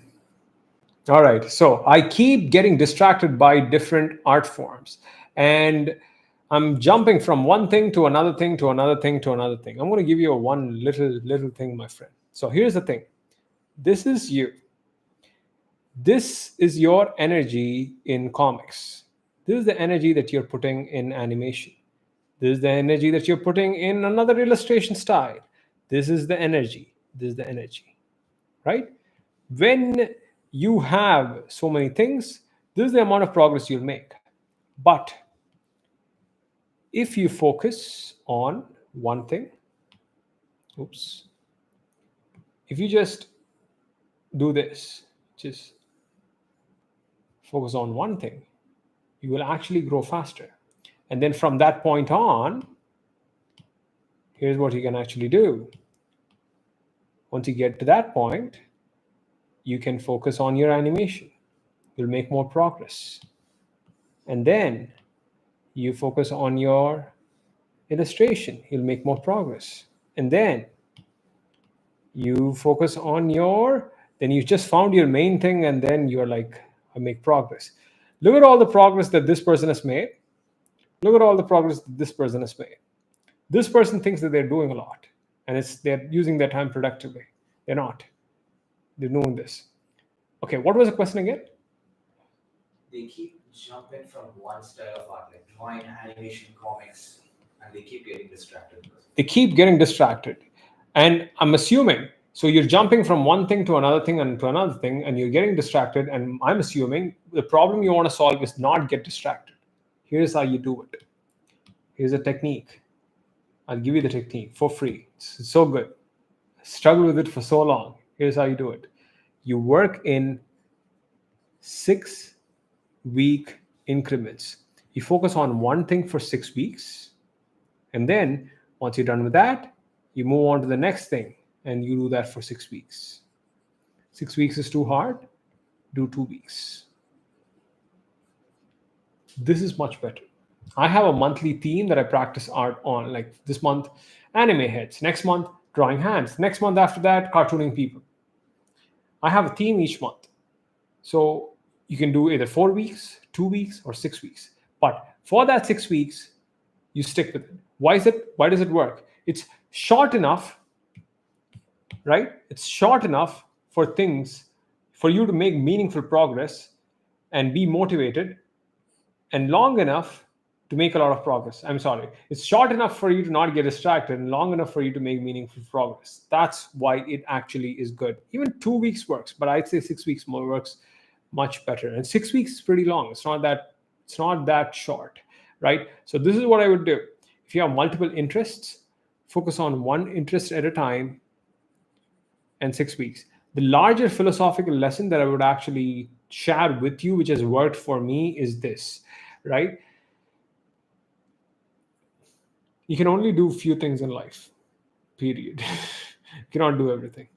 All right. So I keep getting distracted by different art forms, and I'm jumping from one thing to another thing to another thing to another thing. I'm going to give you a one little thing, my friend. So here's the thing. This is you. This is your energy in comics. This is the energy that you're putting in animation. This is the energy that you're putting in another illustration style. This is the energy. This is the energy. Right? When you have so many things, this is the amount of progress you'll make. But if you focus on one thing, if you just do this, just focus on one thing, you will actually grow faster. And then from that point on, here's what you can actually do. Once you get to that point, you can focus on your animation. You'll make more progress. And then you focus on your illustration. You'll make more progress. And then you focus on then you just found your main thing, and then you're like, I make progress. Look at all the progress that this person has made. Look at all the progress that this person has made. This person thinks that they're doing a lot, and they're using their time productively. They're not. They're doing this. Okay, what was the question again? They keep jumping from one style of art, like drawing, animation, comics, and they keep getting distracted. They keep getting distracted. And I'm assuming, so you're jumping from one thing to another thing and to another thing, and you're getting distracted. And I'm assuming the problem you want to solve is not get distracted. Here's how you do it. Here's a technique. I'll give you the technique for free. It's so good. I struggled with it for so long. Here's how you do it. You work in 6-week increments. You focus on one thing for 6 weeks. And then once you're done with that, you move on to the next thing. And you do that for 6 weeks. 6 weeks is too hard. Do 2 weeks. This is much better. I have a monthly theme that I practice art on. Like this month, anime heads. Next month, drawing hands. Next month after that, cartooning people. I have a theme each month. So you can do either 4 weeks, 2 weeks, or 6 weeks. But for that 6 weeks, you stick with it. Why does it work? It's short enough, right? It's short enough for you to make meaningful progress and be motivated, and long enough to make a lot of progress. I'm sorry. It's short enough for you to not get distracted and long enough for you to make meaningful progress. That's why it actually is good. Even 2 weeks works, but I'd say 6 weeks more works much better. And 6 weeks is pretty long. It's not that short, right? So this is what I would do. If you have multiple interests, focus on one interest at a time and 6 weeks. The larger philosophical lesson that I would actually share with you, which has worked for me, is this, right? You can only do few things in life, period. You cannot do everything.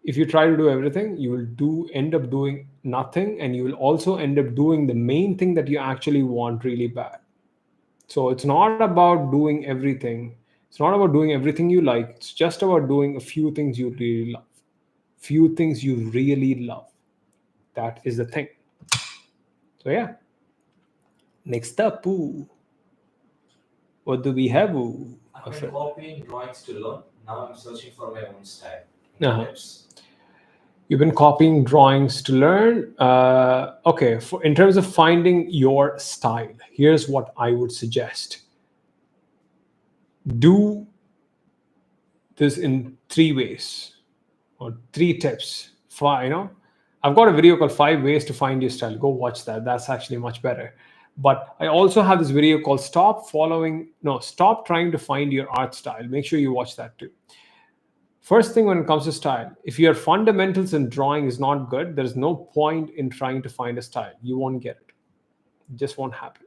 If you try to do everything, you will end up doing nothing, and you will also end up doing the main thing that you actually want really bad. So it's not about doing everything. It's not about doing everything you like. It's just about doing a few things you really love. Few things you really love. That is the thing. So yeah. Next up, what do we have? I've been copying drawings to learn. Now I'm searching for my own style. Uh-huh. You've been copying drawings to learn. Okay, in terms of finding your style, here's what I would suggest. Do this in 3 ways or 3 tips. I've got a video called 5 Ways to Find Your Style. Go watch that. That's actually much better. But I also have this video called Stop Trying to Find Your Art Style. Make sure you watch that too. First thing when it comes to style, if your fundamentals in drawing is not good, there's no point in trying to find a style. You won't get it. It just won't happen,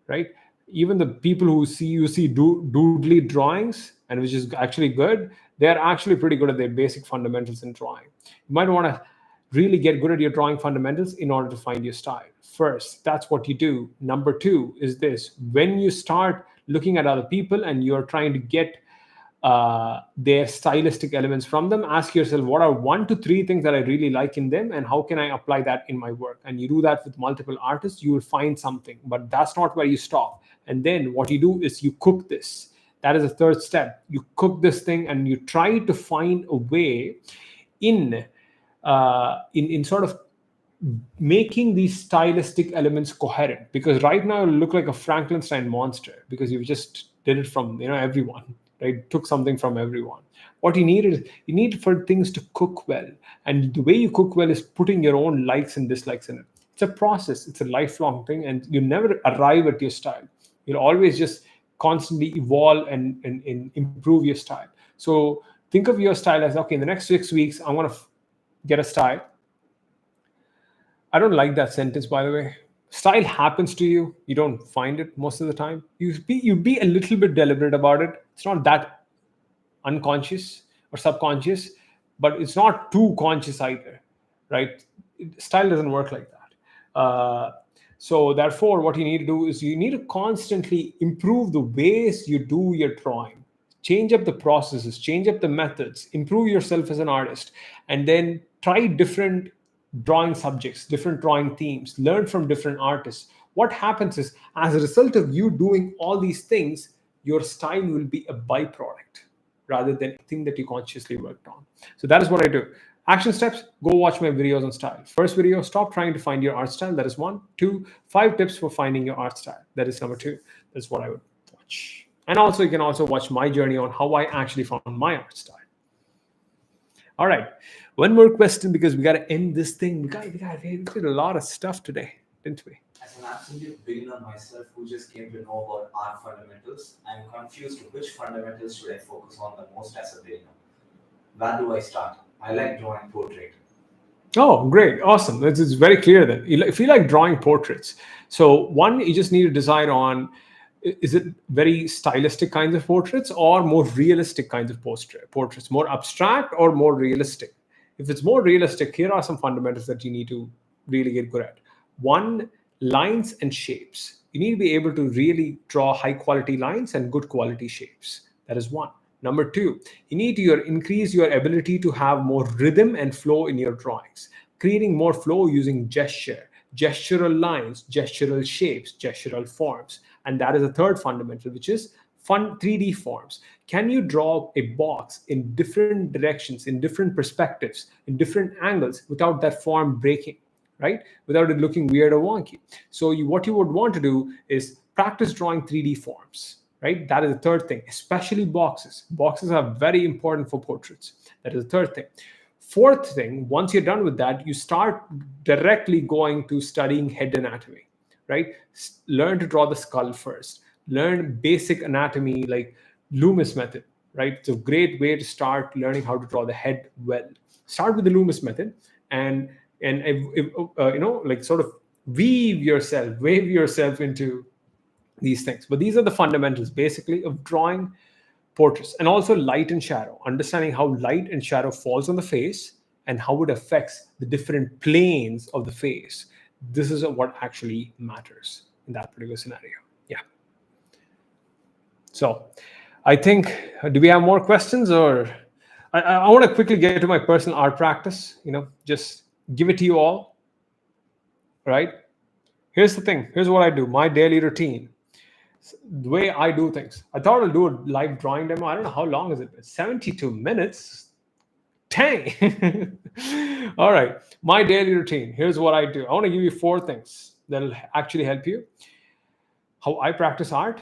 right? Even the people who see doodly drawings, and which is actually good, they're actually pretty good at their basic fundamentals in drawing. You might want to really get good at your drawing fundamentals in order to find your style. First, that's what you do. Number two is this: when you start looking at other people and you're trying to get their stylistic elements from them, ask yourself, what are 1 to 3 things that I really like in them, and how can I apply that in my work? And you do that with multiple artists, you will find something. But that's not where you stop. And then what you do is you cook this. That is the third step. You cook this thing and you try to find a way in sort of making these stylistic elements coherent. Because right now you look like a Frankenstein monster because you just did it from everyone. Right? Took something from everyone. What you need for things to cook well. And the way you cook well is putting your own likes and dislikes in it. It's a process. It's a lifelong thing. And you never arrive at your style. You'll always just constantly evolve and improve your style. So think of your style as, okay, in the next 6 weeks, I want to get a style. I don't like that sentence, by the way. Style happens to you. You don't find it most of the time. You be a little bit deliberate about it. It's not that unconscious or subconscious, but it's not too conscious either, right? Style doesn't work like that. So therefore, what you need to do is you need to constantly improve the ways you do your drawing. Change up the processes, change up the methods, improve yourself as an artist, and then try different drawing subjects, different drawing themes, learn from different artists. What happens is, as a result of you doing all these things, your style will be a byproduct rather than a thing that you consciously worked on. So that is what I do. Action steps: go watch my videos on style. First video, stop trying to find your art style. That is 1. 2, 5 tips for finding your art style. That is number 2. That's what I would watch. And also, you can also watch my journey on how I actually found my art style. All right, one more question because we got to end this thing. We did a lot of stuff today, didn't we? As an absolute beginner myself who just came to know about art fundamentals, I'm confused which fundamentals should I focus on the most as a beginner. Where do I start? I like drawing portrait. Oh, great. Awesome. It's very clear then. If you like drawing portraits, so one, you just need to decide on, is it very stylistic kinds of portraits or more realistic kinds of portraits, more abstract or more realistic? If it's more realistic, here are some fundamentals that you need to really get good at. 1, lines and shapes. You need to be able to really draw high quality lines and good quality shapes. That is 1. Number 2, you need to increase your ability to have more rhythm and flow in your drawings, creating more flow using gesture, gestural lines, gestural shapes, gestural forms. And that is a third fundamental, which is fun 3D forms. Can you draw a box in different directions, in different perspectives, in different angles without that form breaking, right? Without it looking weird or wonky. So what you would want to do is practice drawing 3D forms, right? That is the third thing, especially boxes. Boxes are very important for portraits. That is the third thing. Fourth thing, once you're done with that, you start directly going to studying head anatomy. Right? Learn to draw the skull first. Learn basic anatomy like Loomis method, right? It's a great way to start learning how to draw the head well. Start with the Loomis method and like sort of wave yourself into these things. But these are the fundamentals basically of drawing portraits. And also light and shadow, understanding how light and shadow falls on the face and how it affects the different planes of the face. This is what actually matters in that particular scenario. Yeah. So I think, do we have more questions, or I want to quickly get to my personal art practice, just give it to you all. Right? Here's the thing. Here's what I do. My daily routine. The way I do things. I thought I'll do a live drawing demo. I don't know how long is it. 72 minutes. Dang. All right. My daily routine. Here's what I do. I want to give you 4 things that'll actually help you. How I practice art.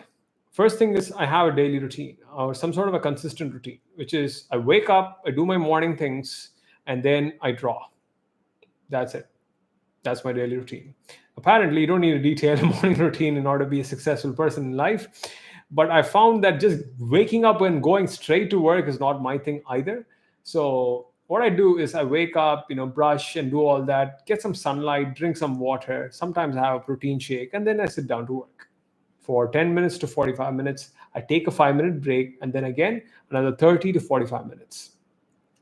First thing is I have a daily routine or some sort of a consistent routine, which is I wake up, I do my morning things, and then I draw. That's it. That's my daily routine. Apparently, you don't need a detailed morning routine in order to be a successful person in life. But I found that just waking up and going straight to work is not my thing either. So what I do is I wake up, brush and do all that, get some sunlight, drink some water. Sometimes I have a protein shake, and then I sit down to work for 10 minutes to 45 minutes. I take a 5-minute break, and then again another 30 to 45 minutes.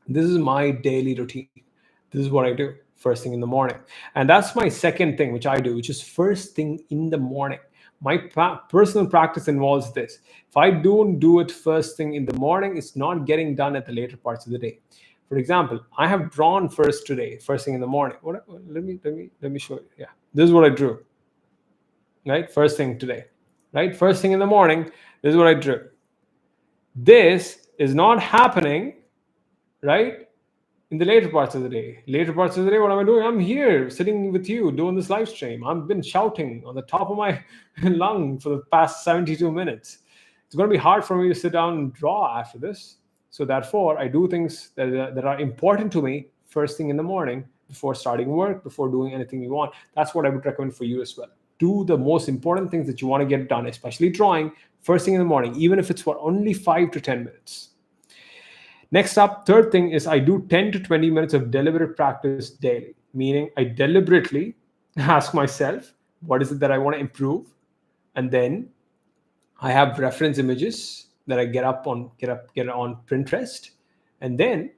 This is my daily routine. This is what I do first thing in the morning. And that's my second thing, which I do, which is first thing in the morning. My personal practice involves this. If I don't do it first thing in the morning, it's not getting done at the later parts of the day. For example, I have drawn first thing in the morning. Let me show you. Yeah, this is what I drew. Right, first thing today. Right, first thing in the morning. This is what I drew. This is not happening, right, in the later parts of the day. Later parts of the day, what am I doing? I'm here sitting with you doing this live stream. I've been shouting on the top of my lung for the past 72 minutes. It's going to be hard for me to sit down and draw after this. So therefore, I do things that are important to me first thing in the morning before starting work, before doing anything you want. That's what I would recommend for you as well. Do the most important things that you want to get done, especially drawing, first thing in the morning, even if it's for only 5 to 10 minutes. Next up, third thing is I do 10 to 20 minutes of deliberate practice daily, meaning I deliberately ask myself, what is it that I want to improve? And then I have reference images that I get on Pinterest, and then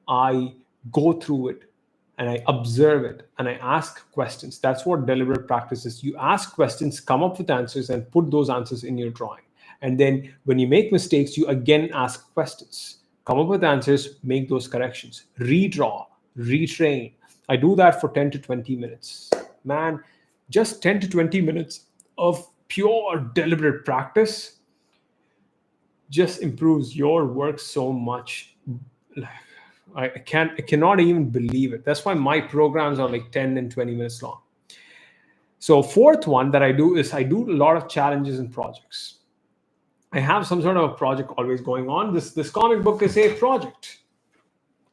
I go through it and I observe it and I ask questions. That's what deliberate practice is. You ask questions, come up with answers, and put those answers in your drawing. And then when you make mistakes, you again ask questions. Come up with answers, make those corrections, redraw, retrain. I do that for 10 to 20 minutes. Man, just 10 to 20 minutes of pure deliberate practice just improves your work so much. I cannot even believe it. That's why my programs are like 10 and 20 minutes long. So fourth one that I do is I do a lot of challenges and projects. I have some sort of a project always going on. This comic book is a project.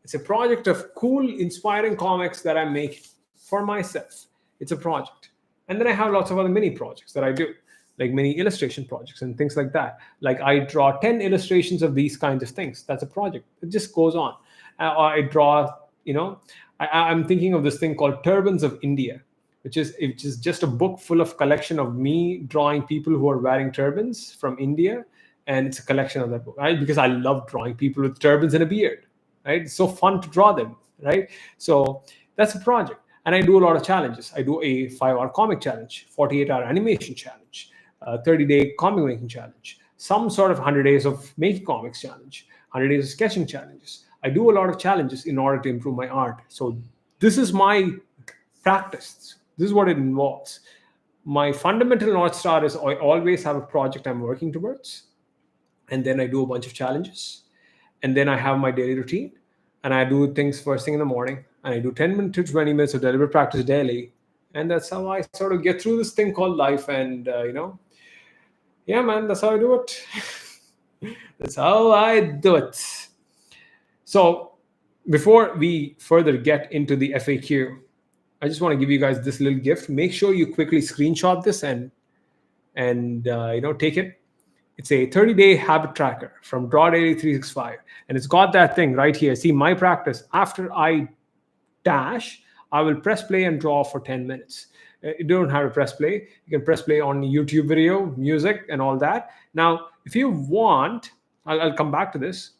It's a project of cool, inspiring comics that I make for myself. It's a project. And then I have lots of other mini projects that I do, like mini illustration projects and things like that. Like I draw 10 illustrations of these kinds of things. That's a project. It just goes on. I draw, I'm thinking of this thing called Turbans of India, which is just a book full of collection of me drawing people who are wearing turbans from India. And it's a collection of that book, right? Because I love drawing people with turbans and a beard, right? It's so fun to draw them, right? So that's a project. And I do a lot of challenges. I do a 5-hour comic challenge, 48-hour animation challenge, 30-day comic making challenge, some sort of 100 days of making comics challenge, 100 days of sketching challenges. I do a lot of challenges in order to improve my art. So this is my practice. This is what it involves. My fundamental North Star is I always have a project I'm working towards. And then I do a bunch of challenges. And then I have my daily routine. And I do things first thing in the morning. And I do 10 to 20 minutes of deliberate practice daily. And that's how I sort of get through this thing called life. And, yeah, man, that's how I do it. That's how I do it. So before we further get into the FAQ, I just want to give you guys this little gift. Make sure you quickly screenshot this and take it. It's a 30-day habit tracker from Draw Daily 365. And it's got that thing right here. See, my practice. After I dash, I will press play and draw for 10 minutes. You don't have to press play. You can press play on YouTube video, music, and all that. Now, if you want, I'll come back to this.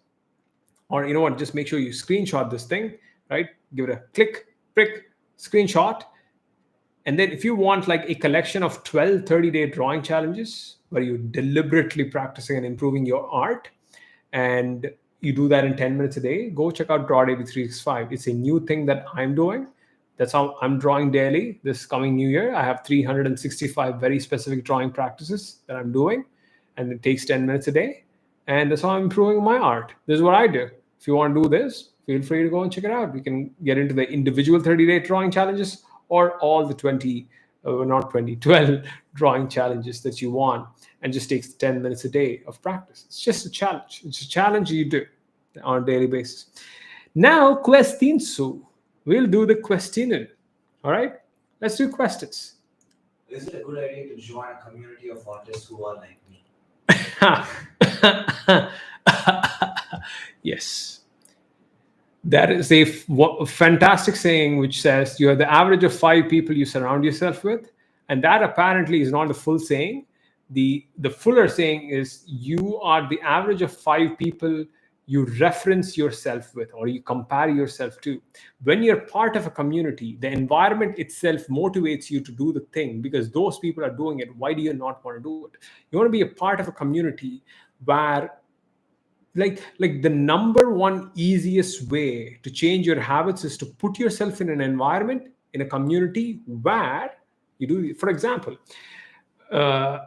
Or you know what, just make sure you screenshot this thing, right? Give it a click, prick, screenshot. And then if you want like a collection of 12 30-day drawing challenges where you're deliberately practicing and improving your art, and you do that in 10 minutes a day, go check out Draw Daily 365. It's a new thing that I'm doing. That's how I'm drawing daily this coming new year. I have 365 very specific drawing practices that I'm doing, and it takes 10 minutes a day. And that's how I'm improving my art. This is what I do. If you want to do this, feel free to go and check it out. We can get into the individual 30-day drawing challenges or all the 12 drawing challenges that you want, and just takes 10 minutes a day of practice. It's just a challenge. It's a challenge you do on a daily basis. Now, questinsu. We'll do the questionnaire. All right. Let's do questions. Is it a good idea to join a community of artists who are like me? Yes. That is a fantastic saying which says you are the average of 5 people you surround yourself with. And that apparently is not the full saying. The fuller saying is you are the average of 5 people you reference yourself with or you compare yourself to. When you're part of a community, the environment itself motivates you to do the thing because those people are doing it. Why do you not want to do it? You want to be a part of a community where like the number one easiest way to change your habits is to put yourself in an environment in a community where you do. For example, uh,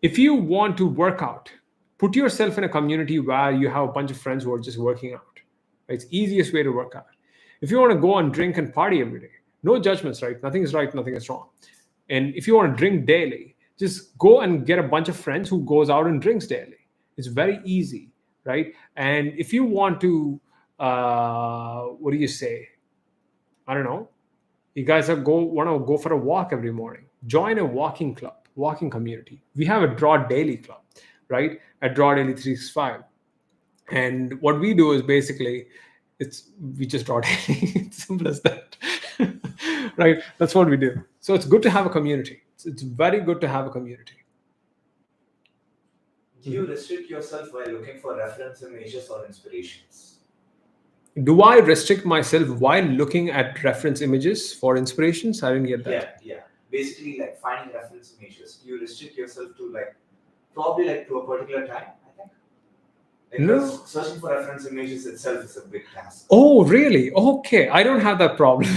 if you want to work out, put yourself in a community where you have a bunch of friends who are just working out. It's easiest way to work out. If you want to go and drink and party every day, no judgments, right? Nothing is right, nothing is wrong. And if you want to drink daily, just go and get a bunch of friends who goes out and drinks daily. It's very easy, right? And if you want to, what do you say? I don't know. You guys want to go for a walk every morning. Join a walking club, walking community. We have a Draw Daily club, right? At Draw Daily 365. And what we do is basically, we just draw daily. It's simple as that, right? That's what we do. So it's good to have a community. It's very good to have a community. Do you restrict yourself while looking for reference images or inspirations? Do I restrict myself while looking at reference images for inspirations? I didn't get that. Yeah. Basically, like finding reference images. You restrict yourself to probably to a particular time, I think. No. Searching for reference images itself is a big task. Oh, really? Okay, I don't have that problem.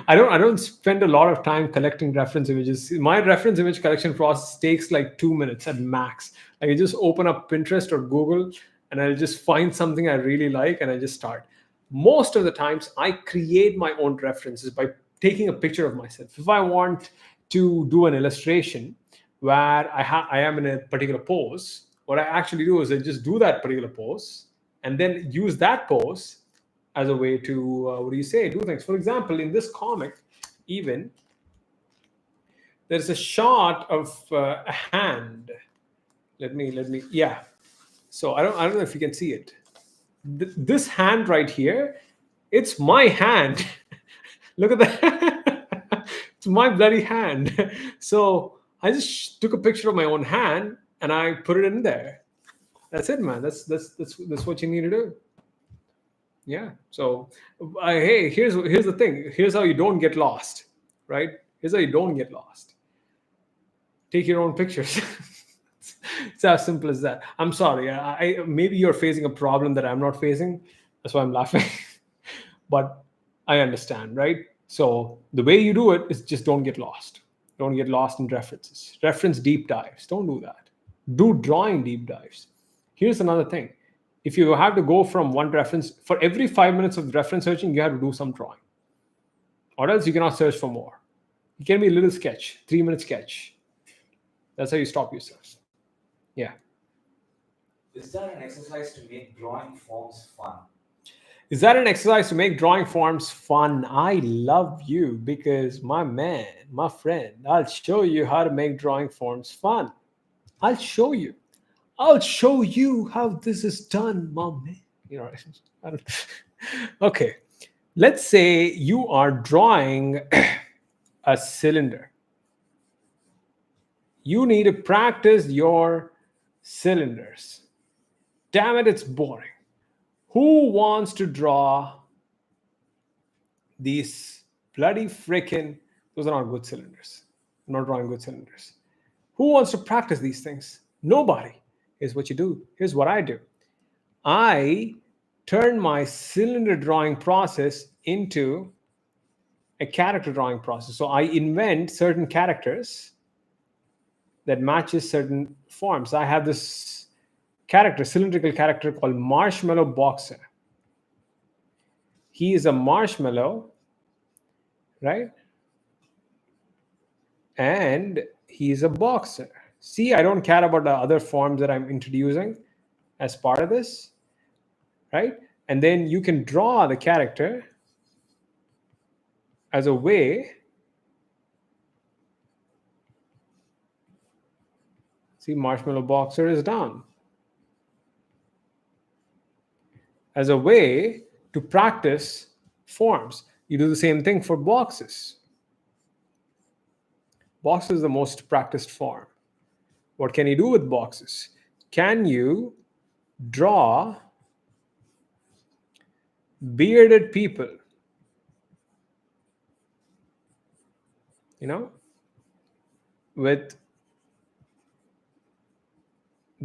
I don't spend a lot of time collecting reference images. My reference image collection process takes like 2 minutes at max. I just open up Pinterest or Google and I'll just find something I really like and I just start. Most of the times I create my own references by taking a picture of myself. If I want to do an illustration where I am in a particular pose, what I actually do is I just do that particular pose and then use that pose as a way to do things. For example, in this comic, even there's a shot of a hand. Let me. Yeah. So I don't know if you can see it. This hand right here, it's my hand. Look at that. It's my bloody hand. So I just took a picture of my own hand and I put it in there. That's it, man. That's what you need to do. Yeah. So, hey, here's the thing. Here's how you don't get lost, right? Here's how you don't get lost. Take your own pictures. It's as simple as that. I'm sorry. I maybe you're facing a problem that I'm not facing. That's why I'm laughing. But I understand, right? So the way you do it is just don't get lost. Don't get lost in references. Reference deep dives. Don't do that. Do drawing deep dives. Here's another thing. If you have to go from one reference, for every 5 minutes of reference searching, you have to do some drawing. Or else you cannot search for more. It can be a little sketch, 3-minute sketch. That's how you stop yourself. Yeah. Is that an exercise to make drawing forms fun? Is that an exercise to make drawing forms fun? I love you because my man, my friend, I'll show you how to make drawing forms fun. I'll show you how this is done, my man. You know, I don't. Okay, let's say you are drawing a cylinder. You need to practice your cylinders. Damn it, it's boring. Who wants to draw these bloody frickin', those are not good cylinders. I'm not drawing good cylinders. Who wants to practice these things? Nobody. Here's what you do. Here's what I do. I turn my cylinder drawing process into a character drawing process. So I invent certain characters that matches certain forms. I have this character, cylindrical character called Marshmallow Boxer. He is a marshmallow, right? And he's a boxer. See, I don't care about the other forms that I'm introducing as part of this, right? And then you can draw the character as a way, see, Marshmallow Boxer is down, as a way to practice forms. You do the same thing for boxes. Box is the most practiced form. What can you do with boxes? Can you draw bearded people? With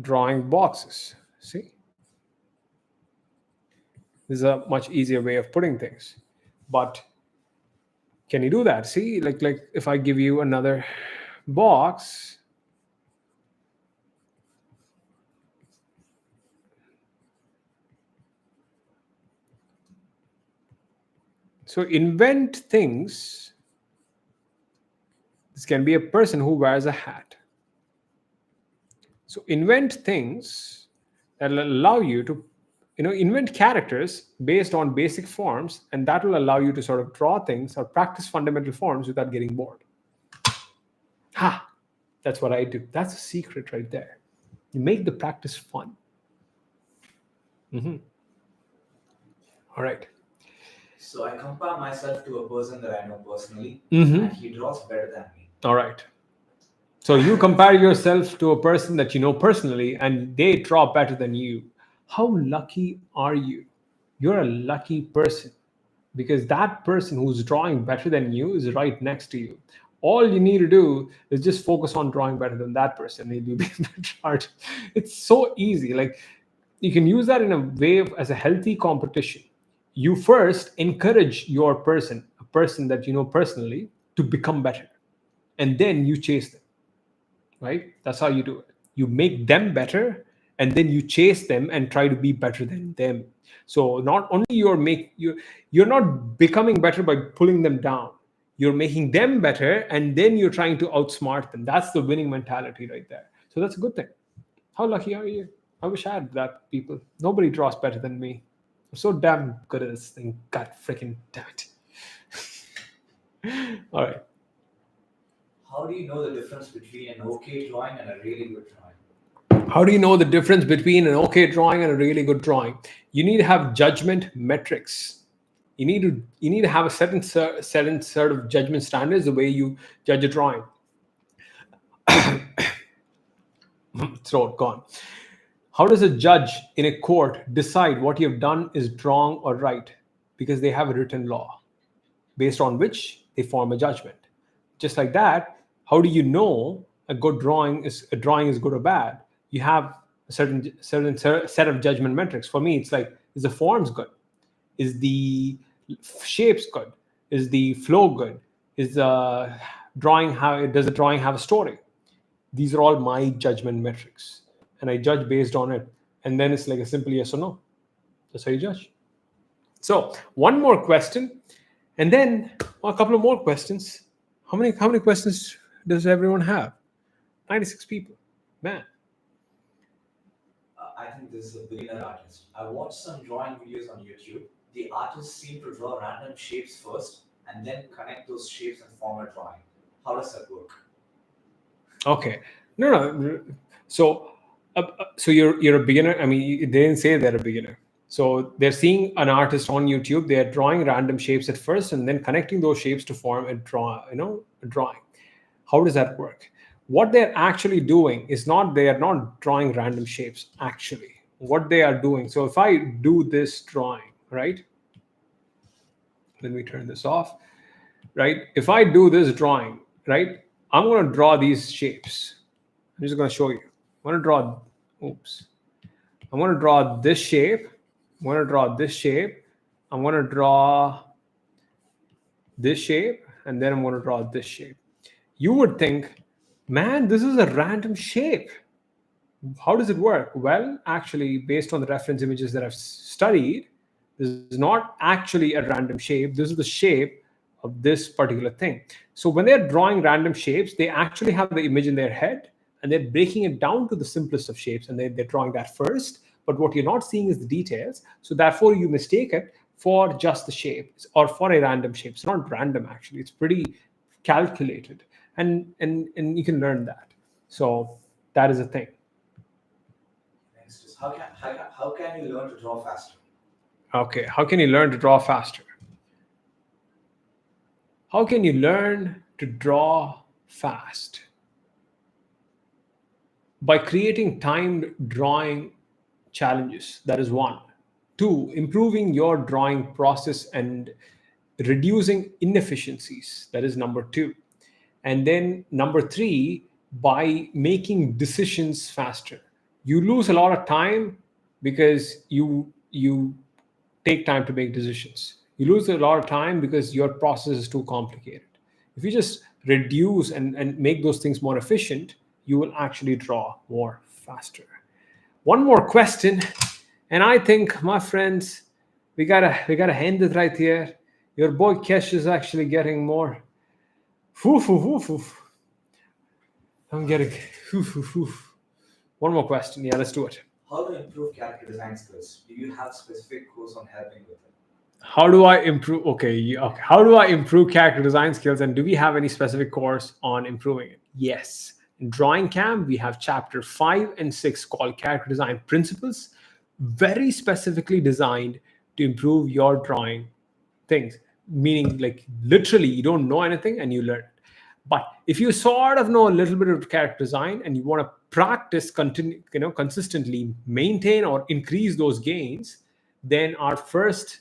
drawing boxes. See? This is a much easier way of putting things. But can you do that? See, like if I give you another box, so invent things. This can be a person who wears a hat. So invent things that will allow you to, invent characters based on basic forms, and that will allow you to sort of draw things or practice fundamental forms without getting bored. Ha! That's what I do. That's a secret right there. You make the practice fun. All right. So I compare myself to a person that I know personally, Mhm. and he draws better than me. All right. So you compare yourself to a person that you know personally, and they draw better than you. How lucky are you? You're a lucky person, because that person who's drawing better than you is right next to you. All you need to do is just focus on drawing better than that person, and you'll be a better artist. It's so easy. Like, you can use that in a way as a healthy competition. You first encourage your person, a person that you know personally, to become better, and then you chase them. Right? That's how you do it. You make them better, and then you chase them and try to be better than them. So not only you're not becoming better by pulling them down. You're making them better, and then you're trying to outsmart them. That's the winning mentality right there. So that's a good thing. How lucky are you? I wish I had that, people. Nobody draws better than me. I'm so damn good at this thing. God freaking damn it. All right. How do you know the difference between an okay drawing and a really good drawing? How do you know the difference between an okay drawing and a really good drawing? You need to have judgment metrics. You need to have a certain sort of judgment standards the way you judge a drawing. Throat gone. How does a judge in a court decide what you have done is wrong or right? Because they have a written law based on which they form a judgment. Just like that, how do you know a drawing is good or bad? You have a certain set of judgment metrics. For me, it's like, is the forms good? Is the shapes good? Is the flow good? Is the drawing does the drawing have a story? These are all my judgment metrics, and I judge based on it. And then it's like a simple yes or no. That's how you judge. So one more question, and then a couple of more questions. How many questions does everyone have? 96 people. Man. I think this is a beginner artist. I watched some drawing videos on YouTube. The artists seem to draw random shapes first and then connect those shapes and form a drawing. How does that work? Okay. No. So you're a beginner. I mean, they didn't say they're a beginner. So they're seeing an artist on YouTube. They're drawing random shapes at first and then connecting those shapes to form a drawing. How does that work? What they're actually doing is they are not drawing random shapes, actually. What they are doing, so if I do this drawing, right? Let me turn this off, right? If I do this drawing, right, I'm going to draw these shapes. I'm just going to show you. I'm going to draw this shape. I'm going to draw this shape. I'm going to draw this shape, and then I'm going to draw this shape. You would think, man, this is a random shape. How does it work? Well, actually, based on the reference images that I've studied, this is not actually a random shape. This is the shape of this particular thing. So when they're drawing random shapes, they actually have the image in their head, and they're breaking it down to the simplest of shapes, and they're drawing that first. But what you're not seeing is the details. So therefore, you mistake it for just the shape or for a random shape. It's not random actually. It's pretty calculated, and you can learn that. So that is a thing. Next is how can you learn to draw faster? Okay, how can you learn to draw faster? How can you learn to draw fast? By creating timed drawing challenges. That is one. Two, improving your drawing process and reducing inefficiencies. That is number two. And then number three, by making decisions faster. You lose a lot of time because you take time to make decisions. You lose a lot of time because your process is too complicated. If you just reduce and make those things more efficient, you will actually draw more faster. One more question, and I think, my friends, we gotta end it right here. Your boy Kesh is actually getting more. Woof, woof, woof, woof. I'm getting. Woof, woof, woof. One more question. Yeah, let's do it. How to improve character design skills? Do you have specific course on helping with it? How do I improve? Okay, okay. How do I improve character design skills? And do we have any specific course on improving it? Yes. In Drawing Camp, we have chapter 5 and 6 called Character Design Principles, very specifically designed to improve your drawing things. Meaning, like literally, you don't know anything and you learn it. But if you sort of know a little bit of character design and you want to practice, consistently maintain or increase those gains, then our first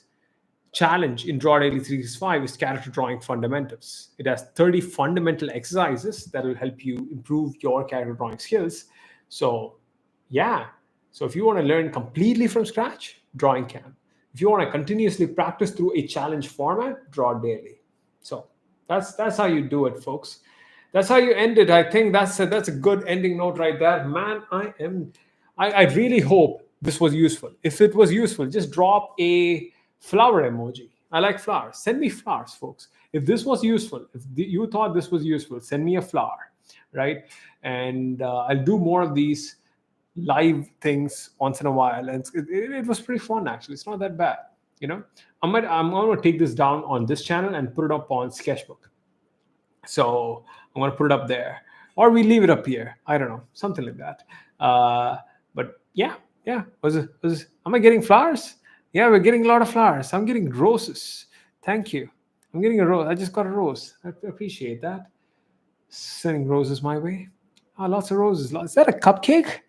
challenge in Draw Daily 365 is Character Drawing Fundamentals. It has 30 fundamental exercises that will help you improve your character drawing skills. So, yeah. So if you want to learn completely from scratch, Drawing Camp. If you want to continuously practice through a challenge format, Draw Daily. So that's how you do it, folks. That's how you end it. I think that's a good ending note right there. Man, I really hope this was useful. If it was useful, just drop a flower emoji. I like flowers. Send me flowers, folks. If this was useful, if you thought this was useful, send me a flower, right? And I'll do more of these live things once in a while, and it was pretty fun actually. It's not that bad, I'm going to take this down on this channel and put it up on Sketchbook. So I'm going to put it up there, or we leave it up here. I don't know, something like that. But yeah. Am I getting flowers? Yeah, we're getting a lot of flowers. I'm getting roses. Thank you. I'm getting a rose. I just got a rose. I appreciate that. Sending roses my way. Oh, lots of roses. Is that a cupcake?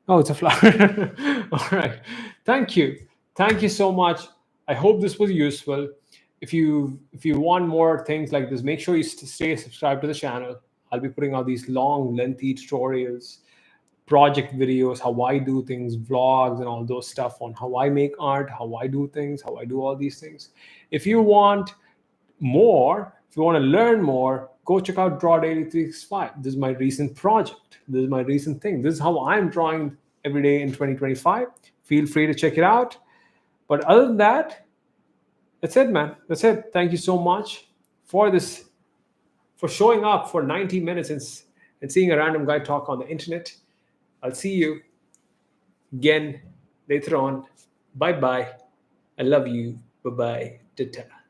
Oh, it's a flower. All right. Thank you. Thank you so much. I hope this was useful. If you want more things like this, make sure you stay subscribed to the channel. I'll be putting out these long, lengthy tutorials, project videos, how I do things, vlogs, and all those stuff on how I make art, how I do things, how I do all these things. If you want more, if you want to learn more, go check out Draw Daily 365. This is my recent project. This is my recent thing. This is how I'm drawing every day in 2025. Feel free to check it out. But other than that, that's it, man. That's it. Thank you so much for this, for showing up for 90 minutes and seeing a random guy talk on the internet. I'll see you again later on. Bye-bye. I love you. Bye-bye. Ta-ta.